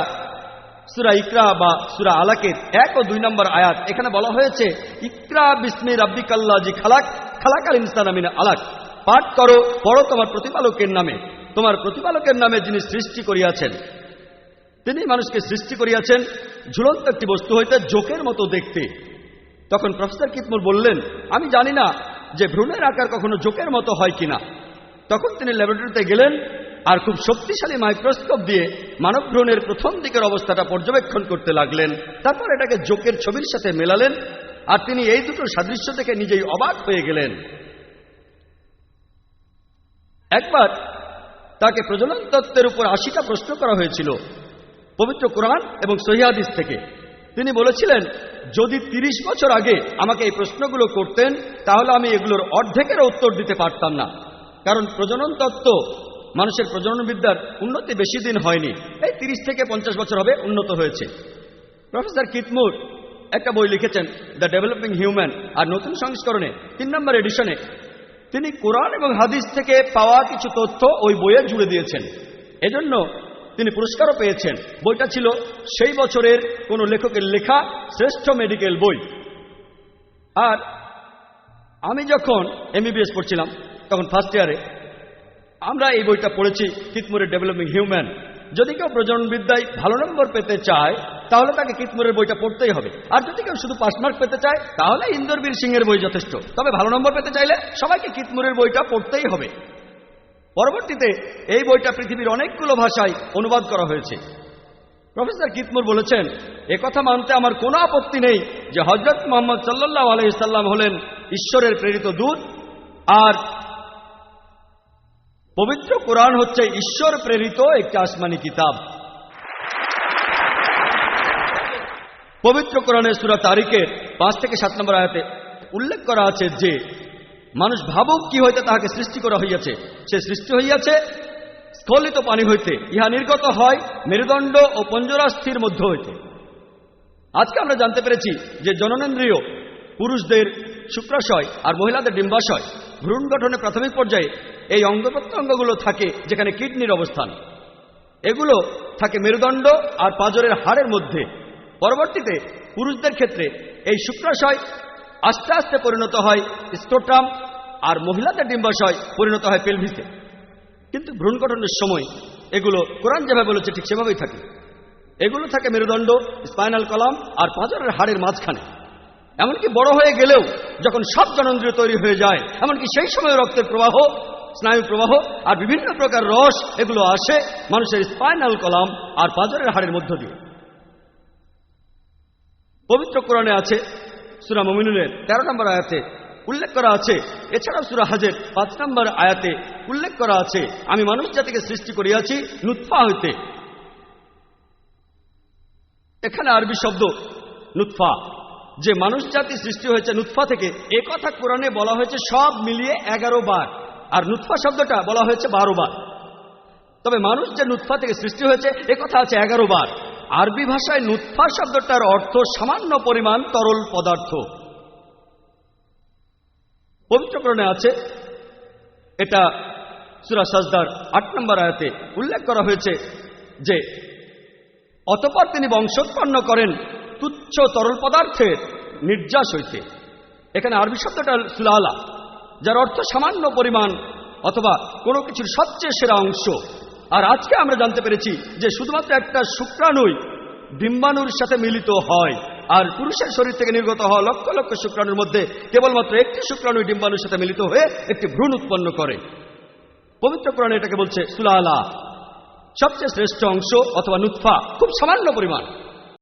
সূরা ইকরা বা সূরা আলাকের 1 ও 2 নম্বর আয়াত, এখানে বলা হয়েছে ইকরা বিসমি রাব্বিকাল্লাযী খালাক খালাকাল ইনসানা মিন আলাক, পাঠ করো, পড়ো তোমার প্রতিপালকের নামে, তোমার প্রতিপালকের নামে যিনি সৃষ্টি করিয়াছেন। তিনি মানুষকে সৃষ্টি করিয়াছেন ঝুলন্ত একটি বস্তু হইতে, জোকের মতো দেখতে। তখন প্রফেসর কিথ মুর বললেন আমি জানি না যে ভ্রূণের আকার কখনো জোকের মতো হয় কিনা। তখন তিনি ল্যাবরেটরিতে গেলেন আর খুব শক্তিশালী মাইক্রোস্কোপ দিয়ে মানব ভ্রূণের প্রথম দিকের অবস্থাটা পর্যবেক্ষণ করতে লাগলেন। তারপর এটাকে জোকের ছবির সাথে মেলালেন আর তিনি এই দুটো সাদৃশ্য দেখে নিজেই অবাক হয়ে গেলেন। একবার তাকে প্রজনন তত্ত্বের উপর 80টা প্রশ্ন করা হয়েছিল পবিত্র কোরআন এবং সহিহ হাদিস থেকে। তিনি বলেছিলেন যদি 30 বছর আগে আমাকে এই প্রশ্নগুলো করতেন তাহলে আমি এগুলোর অর্ধেকেরও উত্তর দিতে পারতাম না, কারণ প্রজনন তত্ত্ব মানুষের প্রজনন বিদ্যার উন্নতি বেশি দিন হয়নি, এই 30 থেকে 50 বছর হবে উন্নত হয়েছে। প্রফেসর কিথ মুর একটা বই লিখেছেন দ্য ডেভেলপিং হিউম্যান, আর নতুন সংস্করণে 3 নম্বর এডিশনে তিনি কোরআন এবং হাদিস থেকে পাওয়া কিছু তথ্য ওই বইয়ে জুড়ে দিয়েছেন। এজন্য তিনি পুরস্কারও পেয়েছেন। বইটা ছিল সেই বছরের কোনো লেখকের লেখা শ্রেষ্ঠ মেডিকেল বই। আর আমি যখন এমবিবিএস পড়ছিলাম তখন ফার্স্ট ইয়ারে আমরা এই বইটা পড়েছি, কিথ মুরের ডেভেলপিং হিউম্যান। যদি কেউ প্রজনন বিদ্যায় ভালো নম্বর পেতে চায় তাহলে তাকে কিথ মুরের বইটা পড়তেই হবে, আর যদি কেউ শুধু পাস মার্ক পেতে চায় তাহলে ইন্দরবীর সিংহের বই যথেষ্ট। তবে ভালো নম্বর পেতে চাইলে সবাইকে কিথ মুরের বইটা পড়তেই হবে। পরবর্তীতে এই বইটা পৃথিবীর অনেকগুলো ভাষায় অনুবাদ করা হয়েছে। প্রফেসর কিথ মুর বলেছেন একথা মানতে আমার কোনো আপত্তি নেই যে হযরত মুহাম্মদ সাল্লাল্লাহু আলাইহি সাল্লাম হলেন ঈশ্বরের প্রেরিত দূত, আর পবিত্র কোরআন হচ্ছে ঈশ্বর প্রেরিত একটি আসমানি কিতাব। পবিত্র কোরআনের সূরা তারিকের 5 থেকে 7 নম্বর আয়াতে উল্লেখ করা আছে যে মানুষ ভাবুক কি হইতে তাহাকে সৃষ্টি করা হইয়াছে, সে সৃষ্টি হইয়াছে স্খলিত পানি হইতে, ইহা নির্গত হয় মেরুদণ্ড ও পঞ্জরাস্থির মধ্য হইতে। আজকে আমরা জানতে পেরেছি যে জননেন্দ্রিয়, পুরুষদের শুক্রাশয় আর মহিলাদের ডিম্বাশয়, ভ্রূণ গঠনের প্রাথমিক পর্যায়ে এই অঙ্গ প্রত্যঙ্গগুলো থাকে যেখানে কিডনির অবস্থান। এগুলো থাকে মেরুদণ্ড আর পাঁজরের হাড়ের মধ্যে। পরবর্তীতে পুরুষদের ক্ষেত্রে এই শুক্রাশয় আস্তে আস্তে পরিণত হয় স্ক্রোটাম, আর মহিলাদের ডিম্বাশয় পরিণত হয় পেলভিসে। কিন্তু ভ্রূণ গঠনের সময় এগুলো কোরআন যেভাবে বলেছে ঠিক সেভাবেই থাকে। এগুলো থাকে মেরুদণ্ড, স্পাইনাল কলাম আর পাঁজরের হাড়ের মাঝখানে। এমনকি বড় হয়ে গেলেও যখন সব জননেন্দ্রিয় তৈরি হয়ে যায়, এমনকি সেই সময় রক্তের প্রবাহ, স্নায়ু প্রবাহ আর বিভিন্ন প্রকার রস এগুলো আসে মানুষের স্পাইনাল কলাম আর পাঁজরের হাড়ের মধ্য দিয়ে। পবিত্র কোরআনে আছে, সূরা মুমিনুনের 13 নম্বর আয়াতে উল্লেখ করা আছে। এছাড়াও সূরা হজের 5 নম্বর আয়াতে উল্লেখ করা আছে, আমি মানুষ জাতিকে সৃষ্টি করিয়াছি নুতফা হইতে। এখানে আরবি শব্দ নুতফা, যে মানুষ জাতি সৃষ্টি হয়েছে নুতফা থেকে, এ কথা কোরআনে বলা হয়েছে সব মিলিয়ে 11 বার, আর নুতফা শব্দটা বলা হয়েছে 12 বার। তবে মানুষ যে নুতফা থেকে সৃষ্টি হয়েছে এ কথা আছে 11 বার। আরবি ভাষায় নুতফা শব্দটার অর্থ সামান্য পরিমাণ তরল পদার্থ। পবিত্র কোরআনে আছে, এটা সূরা সাজদার 8 নম্বর আয়াতে উল্লেখ করা হয়েছে যে অতঃপর তিনি বংশোৎপন্ন করেন তুচ্ছ তরল পদার্থের নির্যাস হইতে। এখানে আরবি শব্দটা সুলালা, যার অর্থ সামান্য পরিমাণ অথবা কোনো কিছুর সবচেয়ে সেরা অংশ। আর আজকে আমরা জানতে পেরেছি যে শুধুমাত্র একটা শুক্রাণুই ডিম্বাণুর সাথে মিলিত হয়, আর পুরুষের শরীর থেকে নির্গত হওয়া লক্ষ লক্ষ শুক্রাণুর মধ্যে কেবলমাত্র একটি শুক্রাণুই ডিম্বাণুর সাথে মিলিত হয়ে একটি ভ্রূণ উৎপন্ন করে। পবিত্র কোরআনে এটাকে বলছে সুলালা, সবচেয়ে শ্রেষ্ঠ অংশ অথবা নুতফা, খুব সামান্য পরিমাণ।